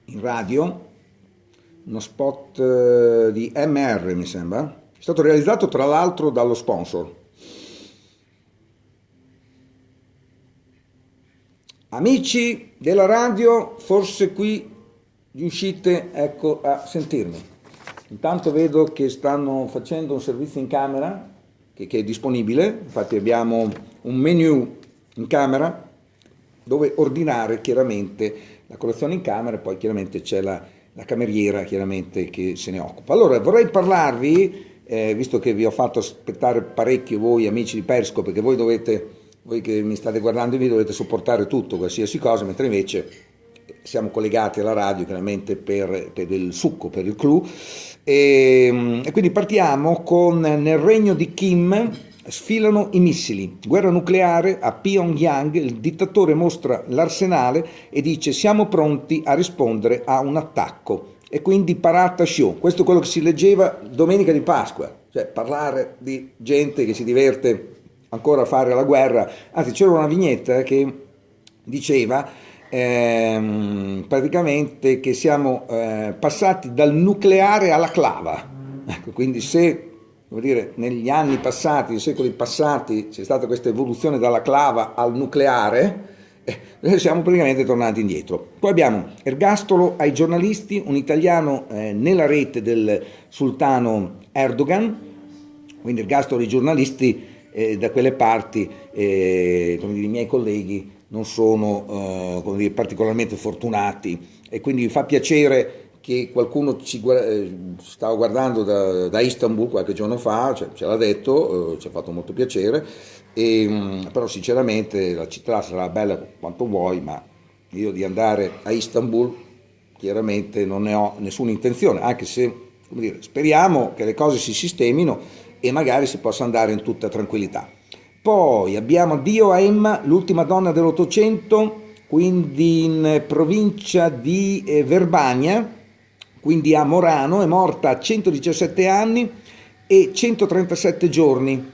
Speaker 1: in radio, uno spot di MR mi sembra, è stato realizzato tra l'altro dallo sponsor. Amici della radio, forse qui riuscite, ecco, a sentirmi. Intanto vedo che stanno facendo un servizio in camera che è disponibile, infatti abbiamo un menu in camera dove ordinare chiaramente la colazione in camera, e poi chiaramente c'è la cameriera chiaramente che se ne occupa. Allora vorrei parlarvi, visto che vi ho fatto aspettare parecchio voi amici di Periscope, perché voi che mi state guardando i video dovete sopportare tutto, qualsiasi cosa, mentre invece siamo collegati alla radio chiaramente per il succo, per il clou. E quindi partiamo con: nel regno di Kim sfilano i missili, guerra nucleare a Pyongyang, il dittatore mostra l'arsenale e dice siamo pronti a rispondere a un attacco, e quindi parata show. Questo è quello che si leggeva domenica di Pasqua, cioè parlare di gente che si diverte ancora fare la guerra, anzi c'era una vignetta che diceva praticamente che siamo passati dal nucleare alla clava. Ecco, quindi se, vuol dire, negli anni passati, nei secoli passati, c'è stata questa evoluzione dalla clava al nucleare, siamo praticamente tornati indietro. Poi abbiamo ergastolo ai giornalisti, un italiano nella rete del sultano Erdogan, quindi ergastolo ai giornalisti da quelle parti, come dire, i miei colleghi non sono come dire, particolarmente fortunati, e quindi mi fa piacere che qualcuno ci stava guardando da Istanbul qualche giorno fa, ce l'ha detto, ci ha fatto molto piacere, però sinceramente la città sarà bella quanto vuoi, ma io di andare a Istanbul chiaramente non ne ho nessuna intenzione, anche se, come dire, speriamo che le cose si sistemino e magari si possa andare in tutta tranquillità. Poi abbiamo Dio a Emma, l'ultima donna dell'Ottocento, quindi in provincia di Verbania, quindi a Morano, è morta a 117 anni e 137 giorni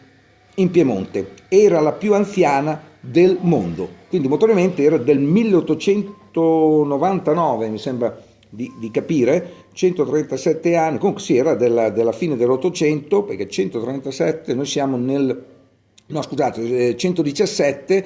Speaker 1: in Piemonte. Era la più anziana del mondo, quindi notoriamente era del 1899, mi sembra di capire, 137 anni, comunque sì, era della fine dell'Ottocento, perché 137, noi siamo nel, no scusate, 117,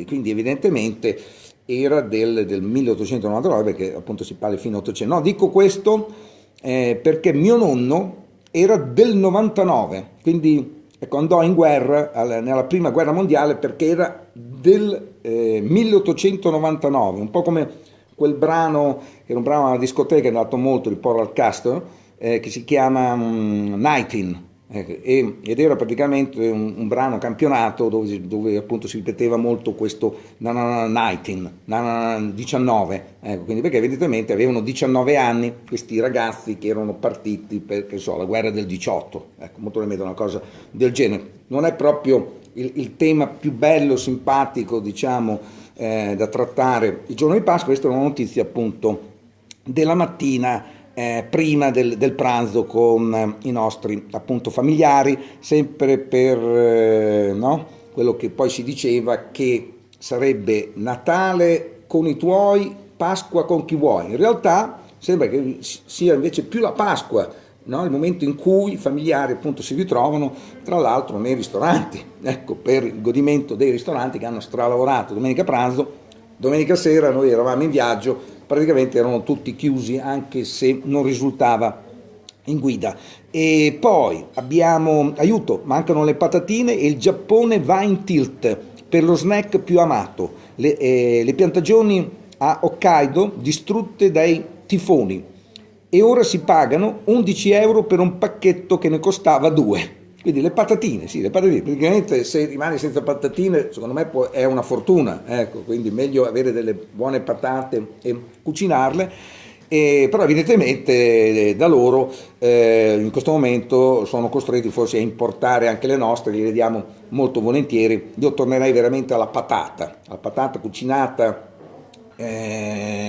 Speaker 1: quindi evidentemente era del 1899, perché appunto si parla fino all'800. No, dico questo perché mio nonno era del 99, quindi ecco, andò in guerra nella prima guerra mondiale perché era del 1899, un po' come quel brano, che era un brano alla discoteca, è andato molto di Paul Alcastro, che si chiama Nighting. Ed era praticamente un brano campionato dove appunto si ripeteva molto questo 19, quindi perché evidentemente avevano 19 anni questi ragazzi che erano partiti per la guerra del 18, ecco, molto probabilmente una cosa del genere. Non è proprio il tema più bello, simpatico, diciamo, da trattare il giorno di Pasqua. Questa è una notizia appunto della mattina, prima del pranzo con i nostri appunto familiari, sempre per no? Quello che poi si diceva che sarebbe Natale con i tuoi, Pasqua con chi vuoi. In realtà sembra che sia invece più la Pasqua, no? Il momento in cui i familiari appunto si ritrovano, tra l'altro nei ristoranti, ecco, per il godimento dei ristoranti che hanno stralavorato domenica pranzo. Domenica sera noi eravamo in viaggio, praticamente erano tutti chiusi, anche se non risultava in guida. E poi abbiamo, aiuto, mancano le patatine e il Giappone va in tilt per lo snack più amato. Le piantagioni a Hokkaido distrutte dai tifoni, e ora si pagano 11 euro per un pacchetto che ne costava 2. Quindi le patatine, sì, le patatine, praticamente se rimani senza patatine, secondo me è una fortuna, ecco, quindi meglio avere delle buone patate e cucinarle, però evidentemente da loro in questo momento sono costretti forse a importare anche le nostre, li vediamo molto volentieri. Io tornerei veramente alla patata cucinata,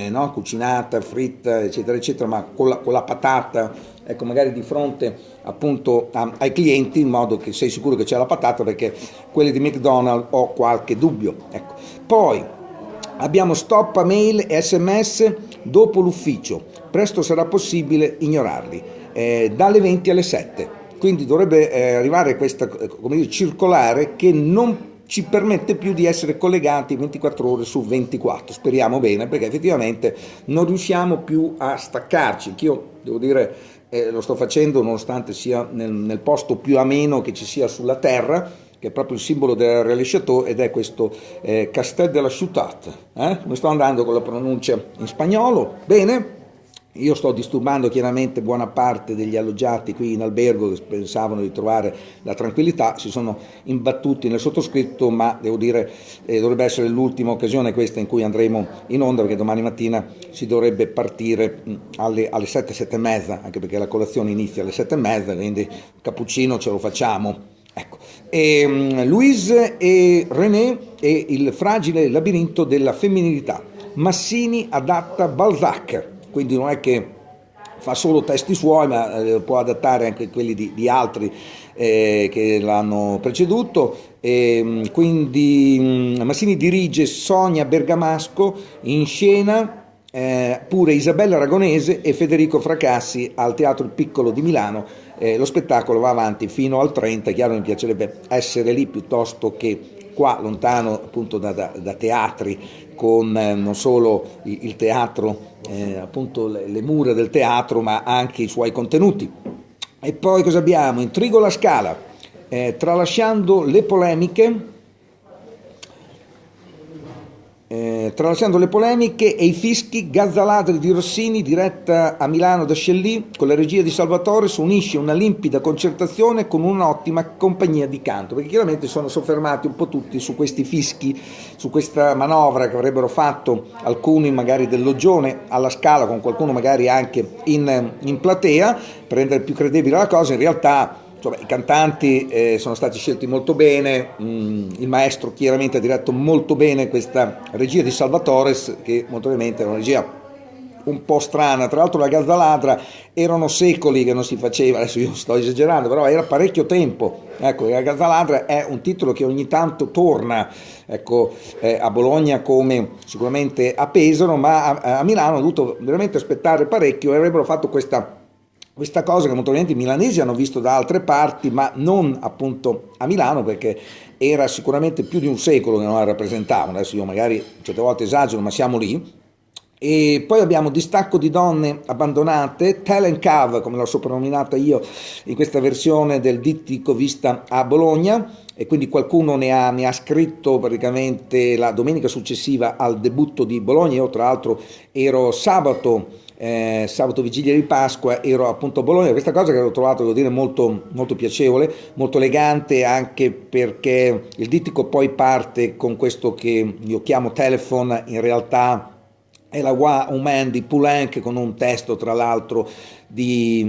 Speaker 1: no? Cucinata, fritta, eccetera, eccetera, ma con la patata, ecco, magari di fronte appunto ai clienti, in modo che sei sicuro che c'è la patata, perché quelli di McDonald's ho qualche dubbio, ecco. Poi abbiamo stop a mail e sms dopo l'ufficio, presto sarà possibile ignorarli, dalle 20 alle 7, quindi dovrebbe arrivare questa, come dire, circolare che non ci permette più di essere collegati 24 ore su 24, speriamo bene, perché effettivamente non riusciamo più a staccarci, che io devo dire lo sto facendo nonostante sia nel posto più ameno che ci sia sulla terra, che è proprio il simbolo del Relais Château, ed è questo Castel de la Ciutat. Come sto andando con la pronuncia in spagnolo? Bene. Io sto disturbando chiaramente buona parte degli alloggiati qui in albergo che pensavano di trovare la tranquillità, si sono imbattuti nel sottoscritto, ma devo dire dovrebbe essere l'ultima occasione questa in cui andremo in onda, perché domani mattina si dovrebbe partire alle 7, 7 e mezza, anche perché la colazione inizia alle 7 e mezza, quindi il cappuccino ce lo facciamo. Ecco. Louise e René e il fragile labirinto della femminilità. Massini adatta Balzac. Quindi non è che fa solo testi suoi, ma può adattare anche quelli di altri che l'hanno preceduto. Quindi Masini dirige Sonia Bergamasco, in scena pure Isabella Aragonese e Federico Fracassi al Teatro Piccolo di Milano. Lo spettacolo va avanti fino al 30, è chiaro, mi piacerebbe essere lì piuttosto che qua, lontano appunto da teatri, con non solo il teatro, appunto le mura del teatro, ma anche i suoi contenuti. E poi cosa abbiamo? Intrigo la Scala, tralasciando le polemiche, e i fischi, Gazzaladri di Rossini, diretta a Milano da Scellì, con la regia di Salvatore, si unisce una limpida concertazione con un'ottima compagnia di canto, perché chiaramente sono soffermati un po' tutti su questi fischi, su questa manovra che avrebbero fatto alcuni magari del Loggione alla Scala, con qualcuno magari anche in platea, per rendere più credibile la cosa. In realtà i cantanti sono stati scelti molto bene, il maestro chiaramente ha diretto molto bene questa regia di Salvatore, che molto probabilmente è una regia un po' strana. Tra l'altro la Gazzaladra erano secoli che non si faceva, adesso io sto esagerando, però era parecchio tempo. Ecco, la Gazzaladra è un titolo che ogni tanto torna, ecco, a Bologna come sicuramente a Pesaro, ma a Milano ho dovuto veramente aspettare parecchio, e avrebbero fatto questa cosa che molto probabilmente i milanesi hanno visto da altre parti, ma non appunto a Milano, perché era sicuramente più di un secolo che non la rappresentavano. Adesso io magari certe volte esagero, ma siamo lì. E poi abbiamo Distacco di donne abbandonate, Talent Cave, come l'ho soprannominata io in questa versione del dittico vista a Bologna, e quindi qualcuno ne ha scritto praticamente la domenica successiva al debutto di Bologna. Io tra l'altro ero sabato vigilia di Pasqua, ero appunto a Bologna. Questa cosa che ho trovato, devo dire, molto, molto piacevole, molto elegante, anche perché il dittico poi parte con questo che io chiamo Telephone, in realtà è la Woman di Poulenc, con un testo tra l'altro di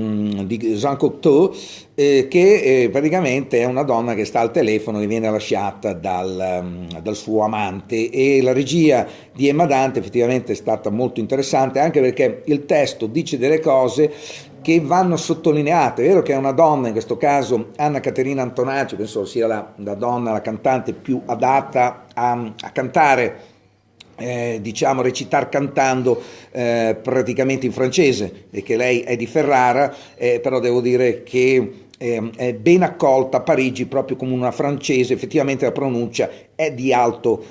Speaker 1: Jean Cocteau, che praticamente è una donna che sta al telefono, che viene lasciata dal suo amante, e la regia di Emma Dante effettivamente è stata molto interessante, anche perché il testo dice delle cose che vanno sottolineate. È vero che è una donna, in questo caso Anna Caterina Antonacci, penso sia la donna, la cantante più adatta a cantare, diciamo recitare cantando praticamente in francese, e che lei è di Ferrara, però devo dire che è ben accolta a Parigi proprio come una francese. Effettivamente la pronuncia è di alto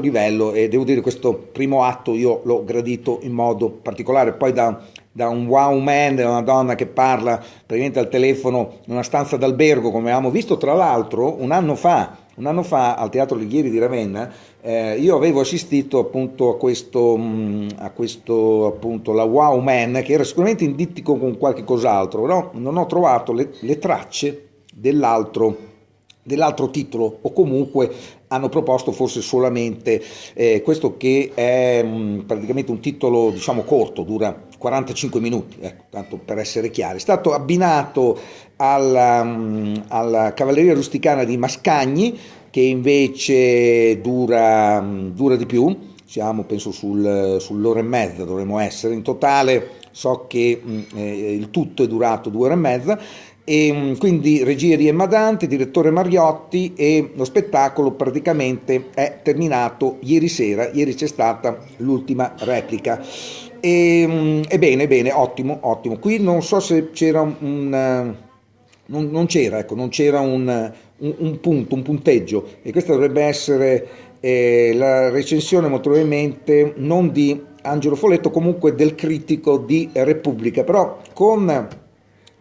Speaker 1: livello, e devo dire questo primo atto io l'ho gradito in modo particolare. Poi da un wow man, una donna che parla praticamente al telefono in una stanza d'albergo, come avevamo visto tra l'altro un anno fa al Teatro Alighieri di Ravenna. Io avevo assistito appunto a questo appunto la Wow Man, che era sicuramente in dittico con qualche cos'altro, però non ho trovato le tracce dell'altro titolo, o comunque hanno proposto forse solamente questo, che è praticamente un titolo diciamo corto, dura 45 minuti, ecco, tanto per essere chiari. È stato abbinato alla Cavalleria Rusticana di Mascagni, che invece dura di più, siamo penso sull'ora e mezza dovremmo essere, in totale so che il tutto è durato 2 ore e mezza, e quindi regia di Emma Dante, direttore Mariotti, e lo spettacolo praticamente è terminato ieri sera. Ieri c'è stata l'ultima replica. Bene, ottimo. Qui non so se c'era non c'era un punto, un punteggio, e questa dovrebbe essere la recensione molto probabilmente non di Angelo Folletto, comunque del critico di Repubblica. Però con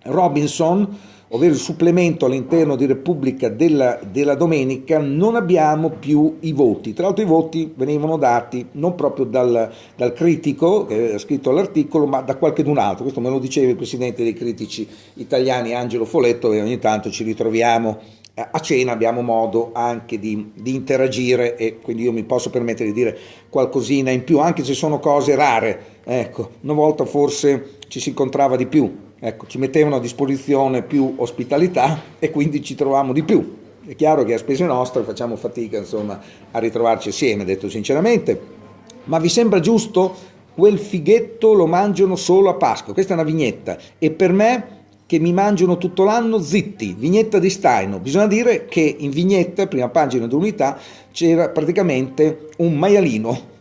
Speaker 1: Robinson, ovvero il supplemento all'interno di Repubblica della domenica, non abbiamo più i voti. Tra l'altro i voti venivano dati non proprio dal critico che ha scritto l'articolo, ma da qualcun altro. Questo me lo diceva il presidente dei critici italiani, Angelo Folletto, e ogni tanto ci ritroviamo a cena, abbiamo modo anche di interagire, e quindi io mi posso permettere di dire qualcosina in più, anche se sono cose rare. Ecco, una volta forse ci si incontrava di più. Ecco, ci mettevano a disposizione più ospitalità, e quindi ci trovavamo di più. È chiaro che a spese nostre facciamo fatica, insomma, a ritrovarci assieme, detto sinceramente. Ma vi sembra giusto? Quel fighetto lo mangiano solo a Pasqua. Questa è una vignetta, e per me che mi mangiano tutto l'anno zitti, vignetta di Staino. Bisogna dire che in vignetta, prima pagina dell'Unità, c'era praticamente un maialino.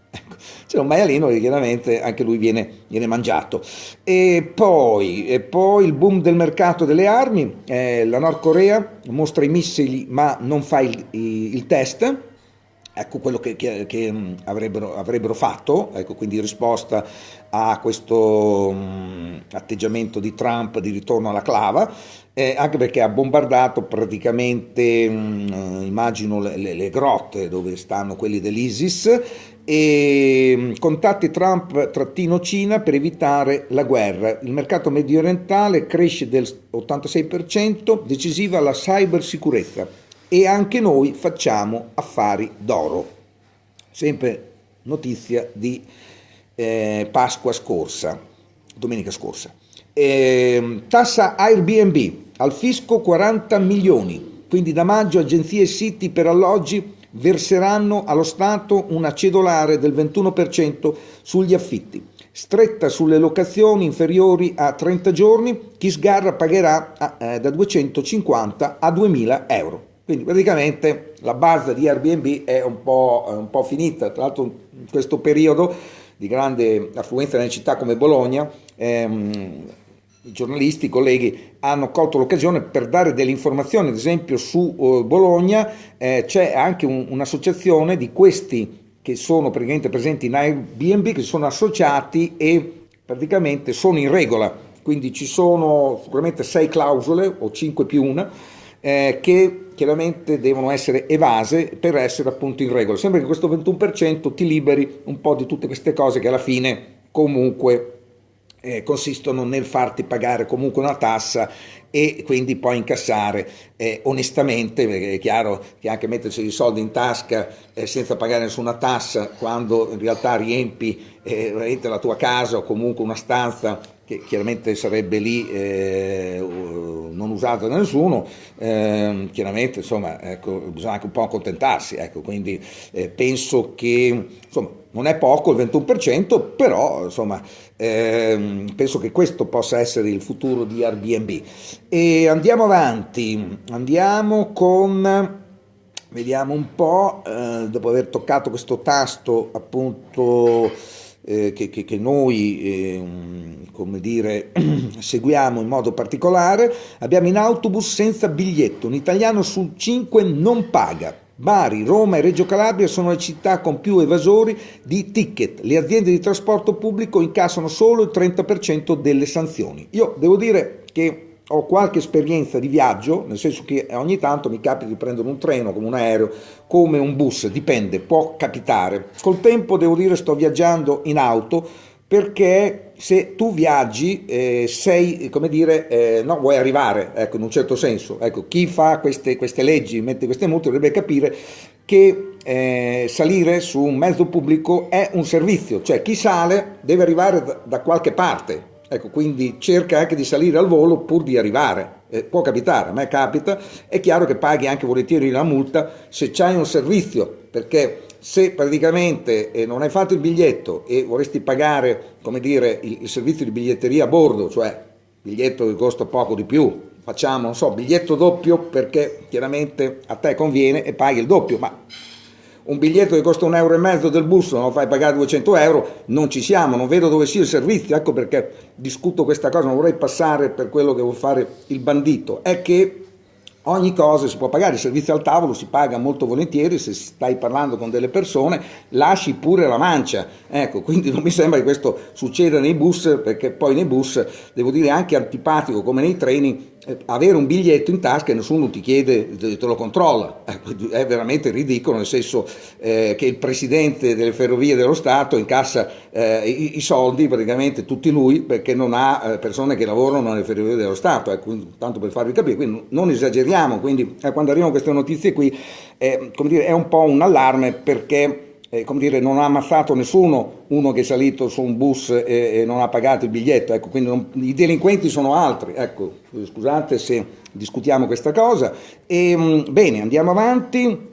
Speaker 1: Ecco, c'era un maialino che chiaramente anche lui viene mangiato. E poi il boom del mercato delle armi, la Nord Corea mostra i missili ma non fa il test. Ecco quello che avrebbero fatto, ecco, quindi in risposta a questo atteggiamento di Trump di ritorno alla clava, anche perché ha bombardato praticamente, immagino, le grotte dove stanno quelli dell'ISIS, e contatti Trump-Cina per evitare la guerra. Il mercato medio orientale cresce del 86%, decisiva la cybersicurezza. E anche noi facciamo affari d'oro. Sempre notizia di Pasqua scorsa, domenica scorsa. Tassa Airbnb, al fisco 40 milioni, quindi da maggio agenzie e siti per alloggi verseranno allo Stato una cedolare del 21% sugli affitti. Stretta sulle locazioni inferiori a 30 giorni, chi sgarra pagherà da 250 a 2000 euro. Quindi praticamente la base di Airbnb è un po' finita. Tra l'altro in questo periodo di grande affluenza nelle città come Bologna, i giornalisti, i colleghi hanno colto l'occasione per dare delle informazioni. Ad esempio su Bologna c'è anche un'associazione di questi che sono praticamente presenti in Airbnb, che sono associati e praticamente sono in regola. Quindi ci sono sicuramente 6 clausole o 5 più una, che chiaramente devono essere evase per essere appunto in regola. Sembra che questo 21% ti liberi un po' di tutte queste cose che alla fine comunque consistono nel farti pagare comunque una tassa e quindi poi incassare onestamente, perché è chiaro che anche mettersi i soldi in tasca senza pagare nessuna tassa, quando in realtà riempi la tua casa o comunque una stanza che chiaramente sarebbe lì non usata da nessuno, chiaramente insomma, ecco, bisogna anche un po' accontentarsi, ecco, quindi penso che insomma non è poco il 21%, però insomma penso che questo possa essere il futuro di Airbnb. E andiamo avanti, vediamo un po', dopo aver toccato questo tasto appunto che noi come dire seguiamo in modo particolare, abbiamo in autobus senza biglietto, un italiano su 5 non paga. Bari, Roma e Reggio Calabria sono le città con più evasori di ticket. Le aziende di trasporto pubblico incassano solo il 30% delle sanzioni. Io devo dire che ho qualche esperienza di viaggio, nel senso che ogni tanto mi capita di prendere un treno, come un aereo, come un bus, dipende, può capitare. Col tempo devo dire sto viaggiando in auto, perché se tu viaggi sei, come dire, no, vuoi arrivare, ecco, in un certo senso. Ecco, chi fa queste leggi, mette queste multe, dovrebbe capire che salire su un mezzo pubblico è un servizio, cioè chi sale deve arrivare da qualche parte. Ecco, quindi cerca anche di salire al volo pur di arrivare. Può capitare, a me capita, è chiaro che paghi anche volentieri la multa se c'hai un servizio, perché se praticamente non hai fatto il biglietto e vorresti pagare, come dire, il servizio di biglietteria a bordo, cioè biglietto che costa poco di più, facciamo, non so, biglietto doppio perché chiaramente a te conviene e paghi il doppio, ma un biglietto che costa 1,5 euro del bus non lo fai pagare 200 euro, non ci siamo, non vedo dove sia il servizio. Ecco perché discuto questa cosa, non vorrei passare per quello che vuol fare il bandito, è che ogni cosa si può pagare, il servizio al tavolo si paga molto volentieri, se stai parlando con delle persone lasci pure la mancia, ecco, quindi non mi sembra che questo succeda nei bus, perché poi nei bus, devo dire, anche antipatico come nei treni, avere un biglietto in tasca e nessuno ti chiede, te lo controlla, è veramente ridicolo, nel senso che il presidente delle ferrovie dello Stato incassa i soldi praticamente tutti lui, perché non ha persone che lavorano nelle ferrovie dello Stato, tanto per farvi capire, quindi non esageriamo, quindi quando arrivano queste notizie qui come dire, è un po' un allarme, perché come dire, non ha ammazzato nessuno uno che è salito su un bus e non ha pagato il biglietto, ecco, quindi i delinquenti sono altri, ecco, scusate se discutiamo questa cosa. Bene, andiamo avanti.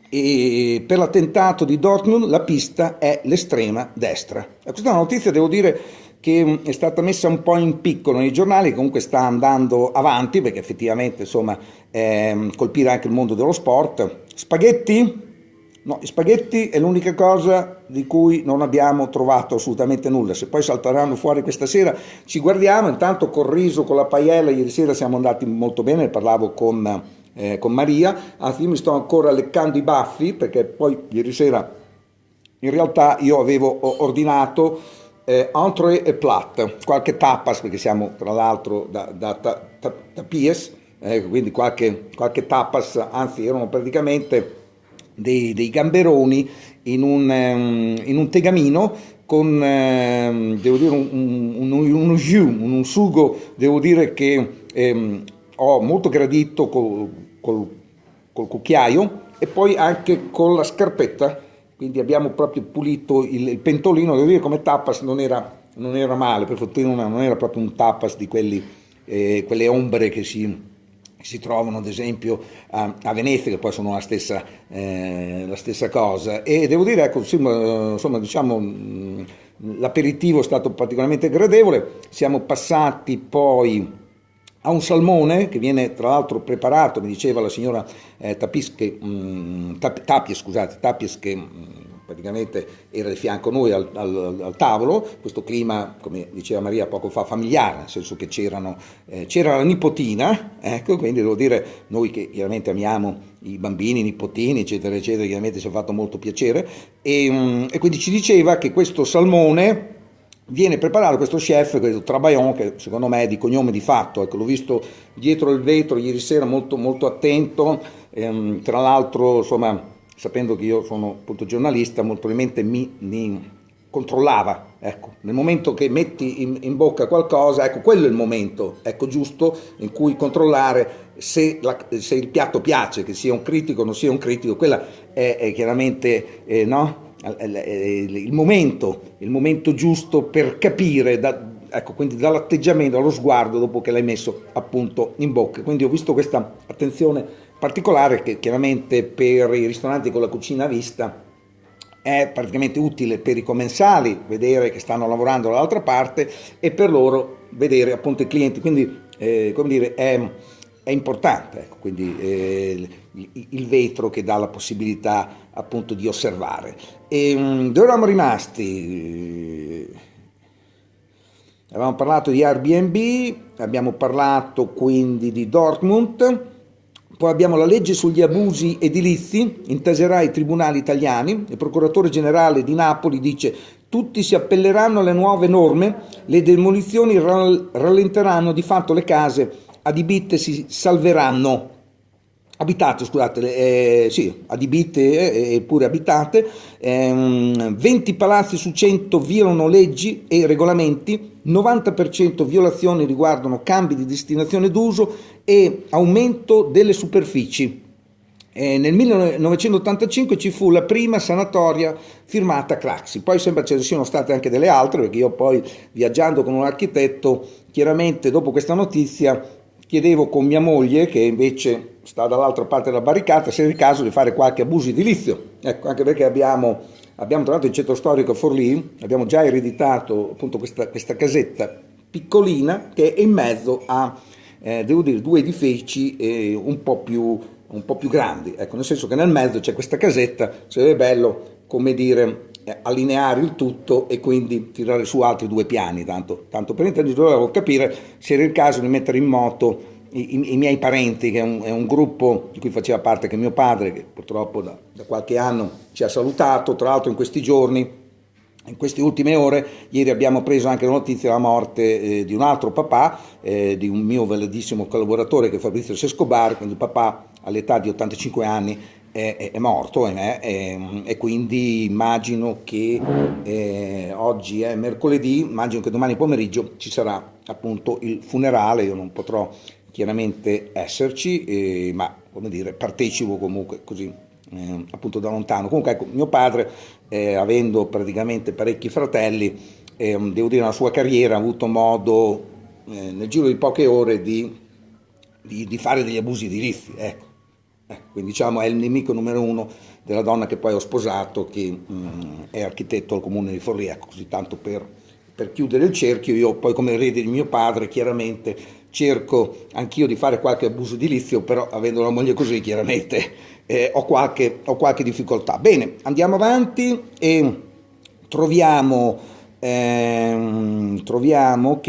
Speaker 1: E per l'attentato di Dortmund la pista è l'estrema destra. Questa è una notizia, devo dire, che è stata messa un po' in piccolo nei giornali, comunque sta andando avanti perché effettivamente insomma colpire anche il mondo dello sport. Spaghetti? No, gli spaghetti è l'unica cosa di cui non abbiamo trovato assolutamente nulla. Se poi salteranno fuori questa sera ci guardiamo. Intanto col riso, con la paella, ieri sera siamo andati molto bene, ne parlavo con Maria. Anzi, io mi sto ancora leccando i baffi perché poi ieri sera in realtà io avevo ordinato entree e plat, qualche tapas perché siamo tra l'altro da tapies, quindi qualche tapas, anzi erano praticamente dei gamberoni in un tegamino con devo dire uno jus, un sugo, devo dire che ho molto gradito col cucchiaio e poi anche con la scarpetta, quindi abbiamo proprio pulito il pentolino. Devo dire come tapas non era male, per fortuna non era proprio un tapas di quelle ombre che si trovano ad esempio a Venezia, che poi sono la stessa cosa. E devo dire, ecco, insomma, diciamo, l'aperitivo è stato particolarmente gradevole. Siamo passati poi a un salmone che viene tra l'altro preparato, mi diceva la signora Tapies che praticamente era di fianco a noi al tavolo, questo clima, come diceva Maria poco fa, familiare, nel senso che c'era la nipotina, ecco, quindi devo dire, noi che chiaramente amiamo i bambini, i nipotini, eccetera, eccetera, chiaramente ci ha fatto molto piacere, e quindi ci diceva che questo salmone viene preparato, questo chef, questo Trabaillon, che secondo me è di cognome di fatto, ecco, l'ho visto dietro il vetro ieri sera molto, molto attento, tra l'altro, insomma, sapendo che io sono appunto giornalista, molto probabilmente mi controllava, ecco, nel momento che metti in bocca qualcosa, ecco, quello è il momento, ecco, giusto in cui controllare se il piatto piace, che sia un critico o non sia un critico, quella è chiaramente, no? Il momento giusto per capire, ecco, quindi dall'atteggiamento, dallo sguardo dopo che l'hai messo appunto in bocca. Quindi ho visto questa attenzione particolare che chiaramente per i ristoranti con la cucina a vista è praticamente utile per i commensali vedere che stanno lavorando dall'altra parte e per loro vedere appunto i clienti, quindi come dire è importante, ecco, quindi il vetro che dà la possibilità appunto di osservare. Dove eravamo rimasti? Avevamo parlato di Airbnb, abbiamo parlato quindi di Dortmund, poi abbiamo la legge sugli abusi edilizi, inteserà i tribunali italiani, il procuratore generale di Napoli dice tutti si appelleranno alle nuove norme, le demolizioni rallenteranno, di fatto le case adibite si salveranno. Abitate, scusate, sì, adibite eppure abitate, 20 palazzi su 100 violano leggi e regolamenti, 90% violazioni riguardano cambi di destinazione d'uso e aumento delle superfici. Nel 1985 ci fu la prima sanatoria firmata Craxi, poi sembra ce ne siano state anche delle altre, perché io poi viaggiando con un architetto, chiaramente dopo questa notizia chiedevo con mia moglie, che invece sta dall'altra parte della barricata, se era il caso di fare qualche abuso edilizio. Ecco, anche perché abbiamo tra l'altro il centro storico a Forlì, abbiamo già ereditato appunto questa casetta piccolina che è in mezzo a, devo dire, due edifici un po' più grandi. Ecco, nel senso che nel mezzo c'è questa casetta, sarebbe bello, come dire, allineare il tutto e quindi tirare su altri due piani, tanto per intenderci. Dovevo capire se era il caso di mettere in moto i miei parenti, che è un gruppo di cui faceva parte anche mio padre, che purtroppo da qualche anno ci ha salutato, tra l'altro in questi giorni, in queste ultime ore. Ieri abbiamo preso anche la notizia della morte di un altro papà, di un mio validissimo collaboratore che è Fabrizio Escobar, quindi il papà all'età di 85 anni è morto e quindi immagino che oggi è mercoledì, immagino che domani pomeriggio ci sarà appunto il funerale. Io non potrò chiaramente esserci, ma come dire, partecipo comunque così appunto da lontano. Comunque ecco, mio padre, avendo praticamente parecchi fratelli, devo dire nella sua carriera ha avuto modo nel giro di poche ore di fare degli abusi edilizi, ecco. Quindi diciamo è il nemico numero uno della donna che poi ho sposato, che è architetto al comune di Forlì, ecco, così tanto per per chiudere il cerchio, io poi come erede di mio padre chiaramente cerco anch'io di fare qualche abuso edilizio, però avendo una moglie così chiaramente ho qualche difficoltà. Bene, andiamo avanti e troviamo che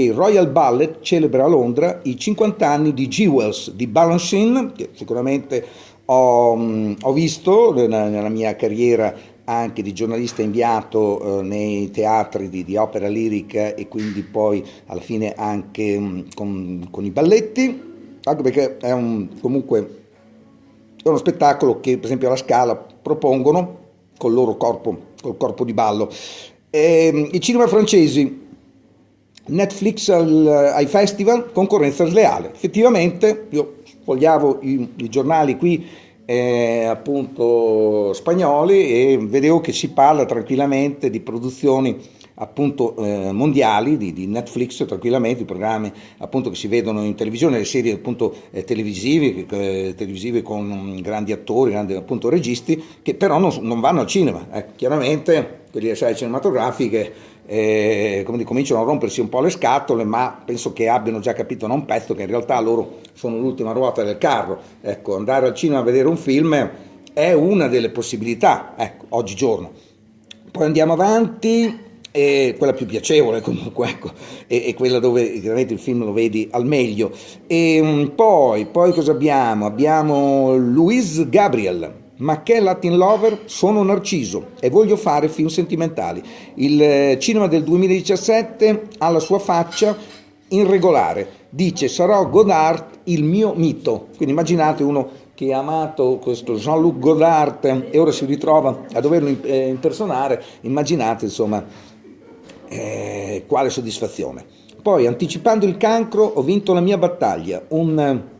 Speaker 1: il Royal Ballet celebra a Londra i 50 anni di Jewels di Balanchine, che sicuramente ho visto nella mia carriera anche di giornalista inviato nei teatri di opera lirica e quindi poi alla fine anche con i balletti, anche perché comunque è uno spettacolo che per esempio alla Scala propongono col corpo di ballo. I cinema francesi, Netflix ai festival, concorrenza sleale. Effettivamente io sfogliavo i giornali qui appunto spagnoli e vedevo che si parla tranquillamente di produzioni appunto mondiali di Netflix, tranquillamente i programmi appunto che si vedono in televisione, le serie appunto televisive con grandi attori, grandi appunto registi, che però non vanno al cinema. Chiaramente quelle di serie cinematografiche come cominciano a rompersi un po' le scatole, ma penso che abbiano già capito da un pezzo che in realtà loro sono l'ultima ruota del carro. Ecco, andare al cinema a vedere un film è una delle possibilità, ecco, oggigiorno. Poi andiamo avanti, quella più piacevole comunque, ecco, è quella dove chiaramente il film lo vedi al meglio. Poi cosa abbiamo? Abbiamo Luis Gabriel. Ma che Latin Lover, sono Narciso e voglio fare film sentimentali. Il cinema del 2017 ha la sua faccia irregolare, dice sarò Godard il mio mito. Quindi immaginate uno che ha amato questo Jean-Luc Godard e ora si ritrova a doverlo impersonare, immaginate insomma quale soddisfazione. Poi anticipando il cancro ho vinto la mia battaglia, un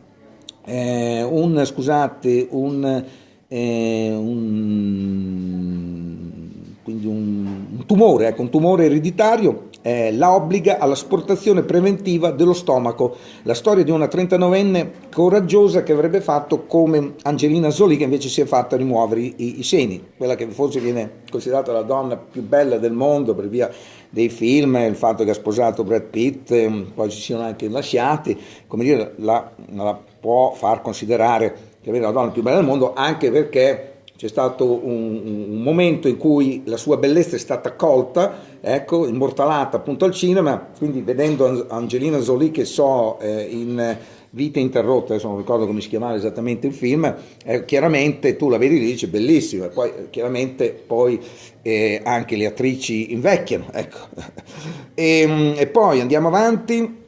Speaker 1: tumore, un tumore ereditario la obbliga all'asportazione preventiva dello stomaco. La storia di una 39enne coraggiosa che avrebbe fatto come Angelina Jolie, che invece si è fatta rimuovere i seni, quella che forse viene considerata la donna più bella del mondo per via dei film, il fatto che ha sposato Brad Pitt, poi ci siano anche lasciati, come dire, la può far considerare che è la donna più bella del mondo, anche perché c'è stato un momento in cui la sua bellezza è stata colta, ecco, immortalata appunto al cinema, quindi vedendo Angelina Jolie, che in Vita interrotta, adesso non ricordo come si chiamava esattamente il film, chiaramente tu la vedi lì, dice bellissima, poi chiaramente poi anche le attrici invecchiano, ecco. E poi andiamo avanti.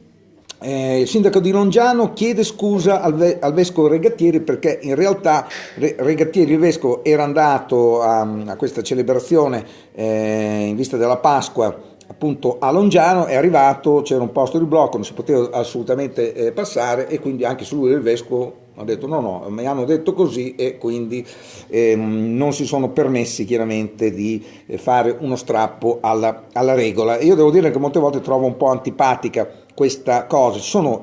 Speaker 1: Il sindaco di Longiano chiede scusa al vescovo Regattieri, perché in realtà Regattieri, il vescovo, era andato a questa celebrazione in vista della Pasqua appunto a Longiano, è arrivato, c'era un posto di blocco, non si poteva assolutamente passare, e quindi anche su lui il vescovo ha detto no, mi hanno detto così, e quindi non si sono permessi chiaramente di fare uno strappo alla regola. E io devo dire che molte volte trovo un po' antipatica questa cosa. Ci sono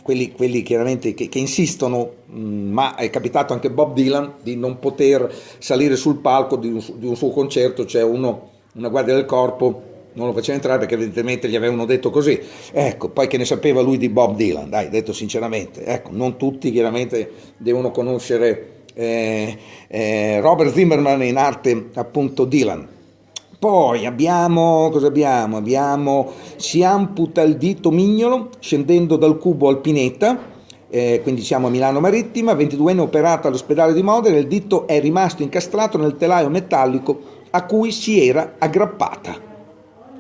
Speaker 1: quelli chiaramente che insistono, ma è capitato anche Bob Dylan di non poter salire sul palco di un suo concerto, cioè una guardia del corpo non lo faceva entrare perché evidentemente gli avevano detto così. Ecco, poi che ne sapeva lui di Bob Dylan, dai, detto sinceramente, ecco, non tutti chiaramente devono conoscere Robert Zimmerman, in arte appunto Dylan. Poi cosa abbiamo? Si amputa il dito mignolo scendendo dal cubo al Pineta, quindi siamo a Milano Marittima, 22enne operata all'ospedale di Modena, il dito è rimasto incastrato nel telaio metallico a cui si era aggrappata.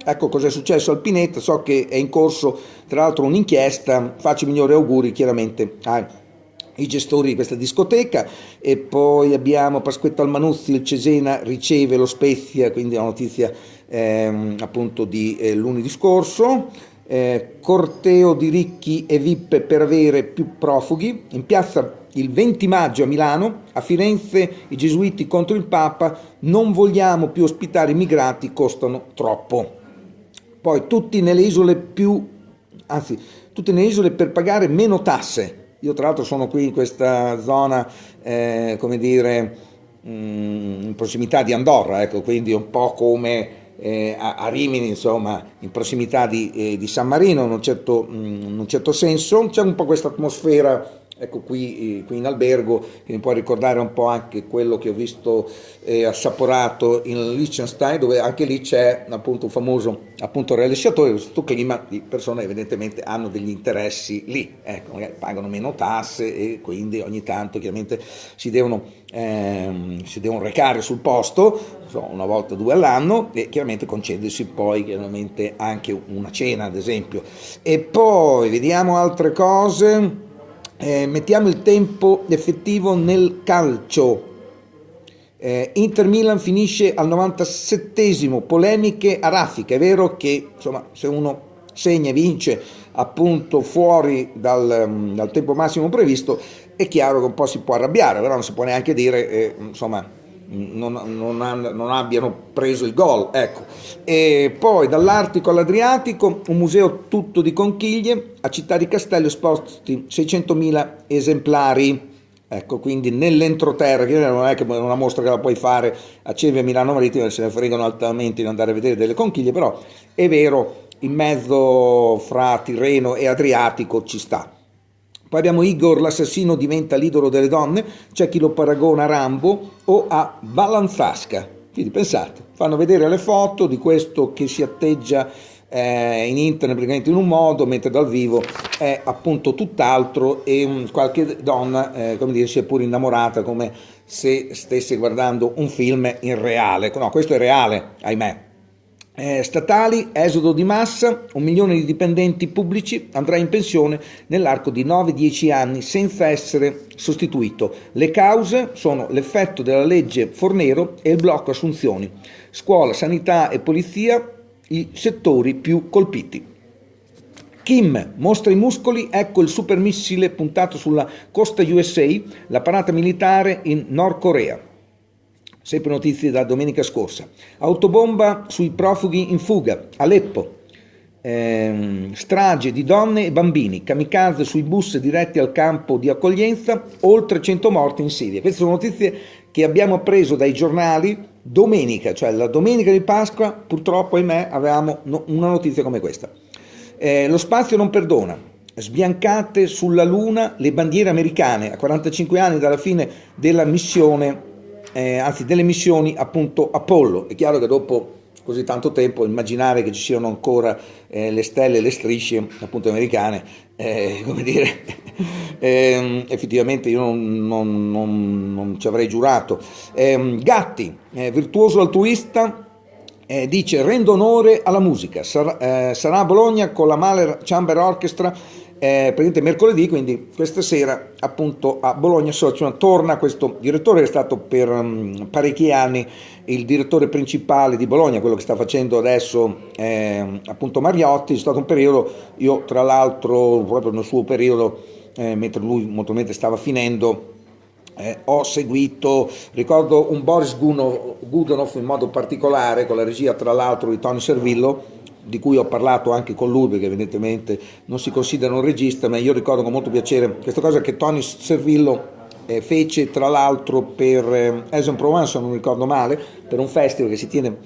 Speaker 1: Ecco cosa è successo al Pineta, so che è in corso tra l'altro un'inchiesta, faccio i migliori auguri chiaramente ai gestori di questa discoteca. E poi abbiamo Pasquetta Almanuzzi, il Cesena riceve lo Spezia, quindi la notizia appunto di lunedì scorso. Corteo di ricchi e VIP per avere più profughi, in piazza il 20 maggio a Milano, a Firenze i gesuiti contro il Papa, non vogliamo più ospitare immigrati, costano troppo. Poi tutti nelle isole per pagare meno tasse. Io tra l'altro sono qui in questa zona, come dire, in prossimità di Andorra, ecco, quindi un po' come a Rimini, insomma, in prossimità di San Marino, in un certo senso. C'è un po' questa atmosfera, ecco, qui in albergo, che mi può ricordare un po' anche quello che ho visto assaporato in Liechtenstein, dove anche lì c'è appunto un famoso appunto rilasciatore, questo clima di persone che evidentemente hanno degli interessi lì, ecco, magari pagano meno tasse e quindi ogni tanto chiaramente si devono recare sul posto, insomma, una volta o due all'anno, e chiaramente concedersi poi chiaramente anche una cena, ad esempio. E poi vediamo altre cose. Mettiamo il tempo effettivo nel calcio. Inter Milan finisce al 97esimo, polemiche a raffica. È vero che insomma, se uno segna e vince appunto fuori dal tempo massimo previsto, è chiaro che un po' si può arrabbiare, però non si può neanche dire insomma non abbiano preso il gol, ecco. E poi dall'Artico all'Adriatico, un museo tutto di conchiglie, a Città di Castello esposti 600.000 esemplari, ecco, quindi nell'entroterra, che non è che una mostra che la puoi fare a Cevia, Milano Marittima, se ne fregano altamente di andare a vedere delle conchiglie, però è vero, in mezzo fra Tirreno e Adriatico ci sta. Poi abbiamo Igor, l'assassino diventa l'idolo delle donne, c'è chi lo paragona a Rambo o a Balanzasca. Quindi pensate, fanno vedere le foto di questo che si atteggia in internet praticamente in un modo, mentre dal vivo è appunto tutt'altro, e qualche donna, come dire, si è pure innamorata come se stesse guardando un film in reale. No, questo è reale, ahimè. Statali, esodo di massa, 1 milione di dipendenti pubblici andrà in pensione nell'arco di 9-10 anni senza essere sostituito. Le cause sono l'effetto della legge Fornero e il blocco assunzioni. Scuola, sanità e polizia, i settori più colpiti. Kim mostra i muscoli, ecco il supermissile puntato sulla costa USA, la parata militare in Nord Corea. Sempre notizie da domenica scorsa. Autobomba sui profughi in fuga, Aleppo. Strage di donne e bambini, kamikaze sui bus diretti al campo di accoglienza, oltre 100 morti in Siria. Queste sono notizie che abbiamo appreso dai giornali domenica, cioè la domenica di Pasqua. Purtroppo, ahimè, avevamo una notizia come questa. Lo spazio non perdona. Sbiancate sulla Luna le bandiere americane a 45 anni dalla fine della missione, delle missioni appunto Apollo. È chiaro che dopo così tanto tempo immaginare che ci siano ancora le stelle e le strisce appunto americane, come dire, effettivamente io non ci avrei giurato. Gatti, virtuoso altruista, dice rendo onore alla musica, sarà a Bologna con la Mahler Chamber Orchestra praticamente mercoledì, quindi questa sera appunto a Bologna torna questo direttore che è stato per parecchi anni il direttore principale di Bologna, quello che sta facendo adesso appunto Mariotti. È stato un periodo, io tra l'altro proprio nel suo periodo, mentre lui molto stava finendo, ho seguito, ricordo un Boris Godunov in modo particolare, con la regia tra l'altro di Tony Servillo, di cui ho parlato anche con lui, perché evidentemente non si considera un regista, ma io ricordo con molto piacere questa cosa che Tony Servillo fece tra l'altro per Aix-en-Provence, se non ricordo male, per un festival che si tiene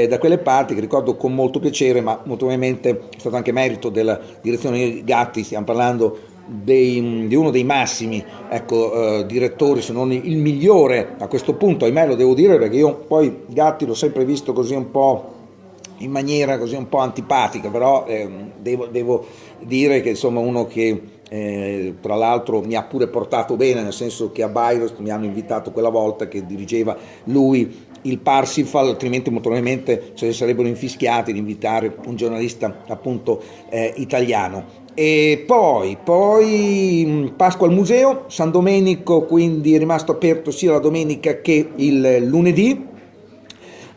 Speaker 1: da quelle parti, che ricordo con molto piacere, ma molto probabilmente è stato anche merito della direzione di Gatti. Stiamo parlando di uno dei massimi, ecco, direttori, se non il migliore a questo punto, ahimè lo devo dire, perché io poi Gatti l'ho sempre visto così un po' in maniera così un po' antipatica, però devo dire che insomma uno che tra l'altro mi ha pure portato bene, nel senso che a Bayreuth mi hanno invitato quella volta che dirigeva lui il Parsifal, altrimenti molto probabilmente se ne sarebbero infischiati di invitare un giornalista appunto italiano. E poi Pasqua al museo, San Domenico quindi è rimasto aperto sia la domenica che il lunedì.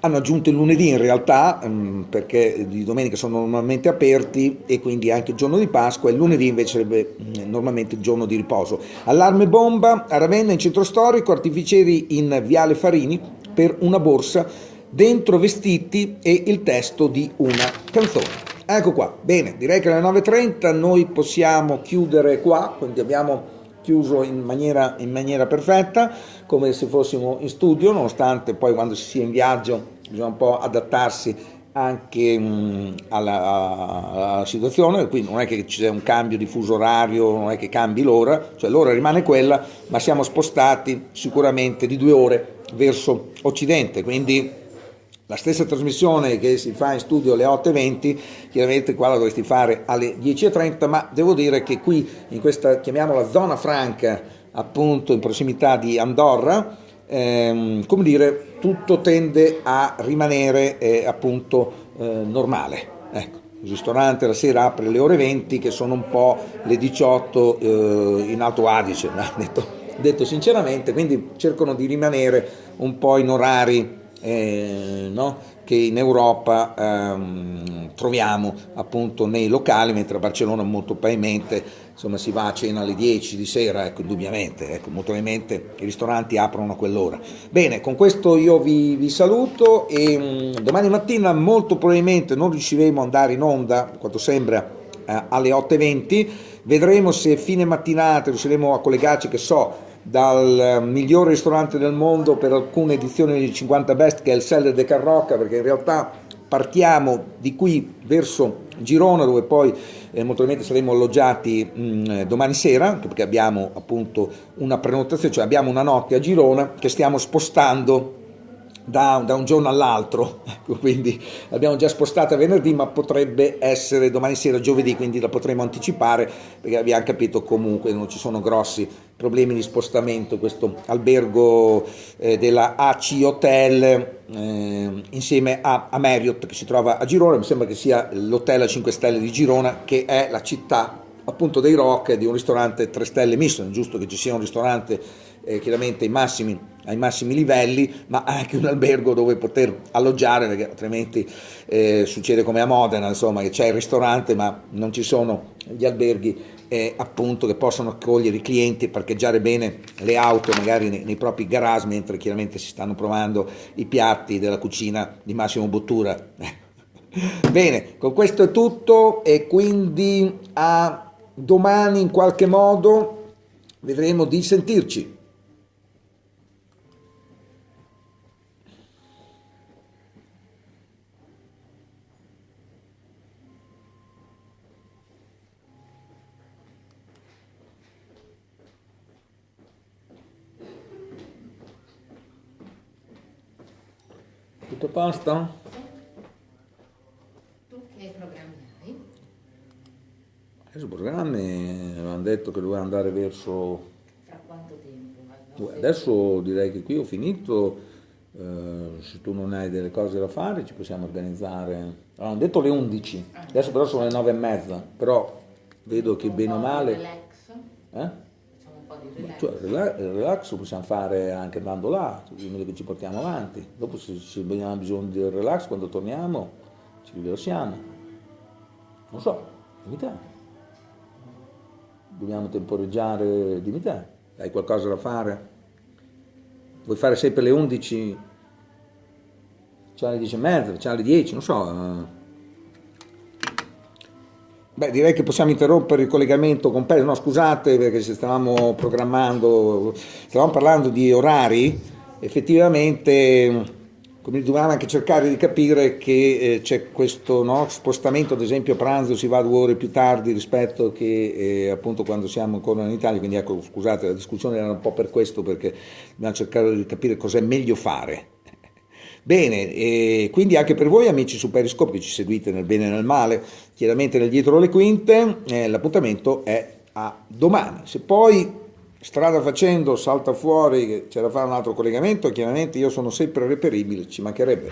Speaker 1: Hanno aggiunto il lunedì in realtà, perché di domenica sono normalmente aperti e quindi anche il giorno di Pasqua, e il lunedì invece sarebbe normalmente il giorno di riposo. Allarme bomba a Ravenna, in centro storico, artificieri in Viale Farini per una borsa, dentro vestiti e il testo di una canzone. Ecco qua, bene, direi che alle 9:30 noi possiamo chiudere qua, quindi abbiamo chiuso in maniera perfetta, come se fossimo in studio, nonostante poi quando si sia in viaggio bisogna un po' adattarsi anche alla situazione, quindi non è che c'è un cambio di fuso orario, non è che cambi l'ora, cioè l'ora rimane quella, ma siamo spostati sicuramente di 2 ore verso occidente, quindi la stessa trasmissione che si fa in studio alle 8:20, chiaramente qua la dovresti fare alle 10:30, ma devo dire che qui in questa, chiamiamola zona franca, appunto in prossimità di Andorra, come dire, tutto tende a rimanere appunto normale. Ecco, il ristorante la sera apre alle ore 20, che sono un po' le 18 in Alto Adige, detto sinceramente, quindi cercano di rimanere un po' in orari no? Che in Europa troviamo appunto nei locali, mentre a Barcellona molto probabilmente insomma si va a cena alle 10 di sera, ecco, indubbiamente, ecco, molto probabilmente i ristoranti aprono a quell'ora. Bene, con questo io vi saluto e domani mattina molto probabilmente non riusciremo ad andare in onda, quanto sembra, alle 8:20, vedremo se fine mattinata riusciremo a collegarci, che so, dal migliore ristorante del mondo per alcune edizioni di 50 Best, che è il Cellar de Can Roca, perché in realtà partiamo di qui verso Girona, dove poi molto probabilmente saremo alloggiati domani sera, anche perché abbiamo appunto una prenotazione, cioè abbiamo una notte a Girona che stiamo spostando da un giorno all'altro, ecco, quindi l'abbiamo già spostata venerdì, ma potrebbe essere domani sera, giovedì, quindi la potremo anticipare, perché abbiamo capito comunque non ci sono grossi problemi di spostamento. Questo albergo della AC Hotel insieme a Marriott, che si trova a Girona, mi sembra che sia l'hotel a 5 stelle di Girona, che è la città appunto dei rock, di un ristorante 3 stelle Michelin, giusto che ci sia un ristorante chiaramente ai massimi livelli, ma anche un albergo dove poter alloggiare, perché altrimenti succede come a Modena, insomma, che c'è il ristorante ma non ci sono gli alberghi appunto che possono accogliere i clienti e parcheggiare bene le auto magari nei propri garage, mentre chiaramente si stanno provando i piatti della cucina di Massimo Bottura. Bene, con questo è tutto e quindi a domani in qualche modo vedremo di sentirci. Tutto a posto?
Speaker 3: Tu che programmi hai?
Speaker 1: Adesso programmi avevano detto che doveva andare verso...
Speaker 3: Fra quanto tempo?
Speaker 1: Adesso direi che qui ho finito, se tu non hai delle cose da fare ci possiamo organizzare. Hanno detto le 11, adesso però sono le 9:30, però vedo che bene o male...
Speaker 3: Relax? Facciamo un po' di relax.
Speaker 1: Cioè, il relax lo possiamo fare anche andando là, che ci portiamo avanti. Dopo se abbiamo bisogno di relax quando torniamo ci rilassiamo. Non so, dimmi te. Dobbiamo temporeggiare, dimmi te. Hai qualcosa da fare? Vuoi fare sempre le 11? C'è alle 10:30, c'è alle 10, non so. Beh, direi che possiamo interrompere il collegamento con Pedro. No, scusate, perché stavamo parlando di orari, effettivamente, come dovevamo anche cercare di capire che c'è questo spostamento, ad esempio a pranzo si va 2 ore più tardi rispetto che appunto quando siamo ancora in Italia, quindi ecco, scusate, la discussione era un po' per questo, perché dobbiamo cercare di capire cos'è meglio fare. Bene, e quindi anche per voi amici su Periscope che ci seguite nel bene e nel male, chiaramente nel dietro le quinte, l'appuntamento è a domani. Se poi strada facendo salta fuori che c'è da fare un altro collegamento, chiaramente io sono sempre reperibile, ci mancherebbe.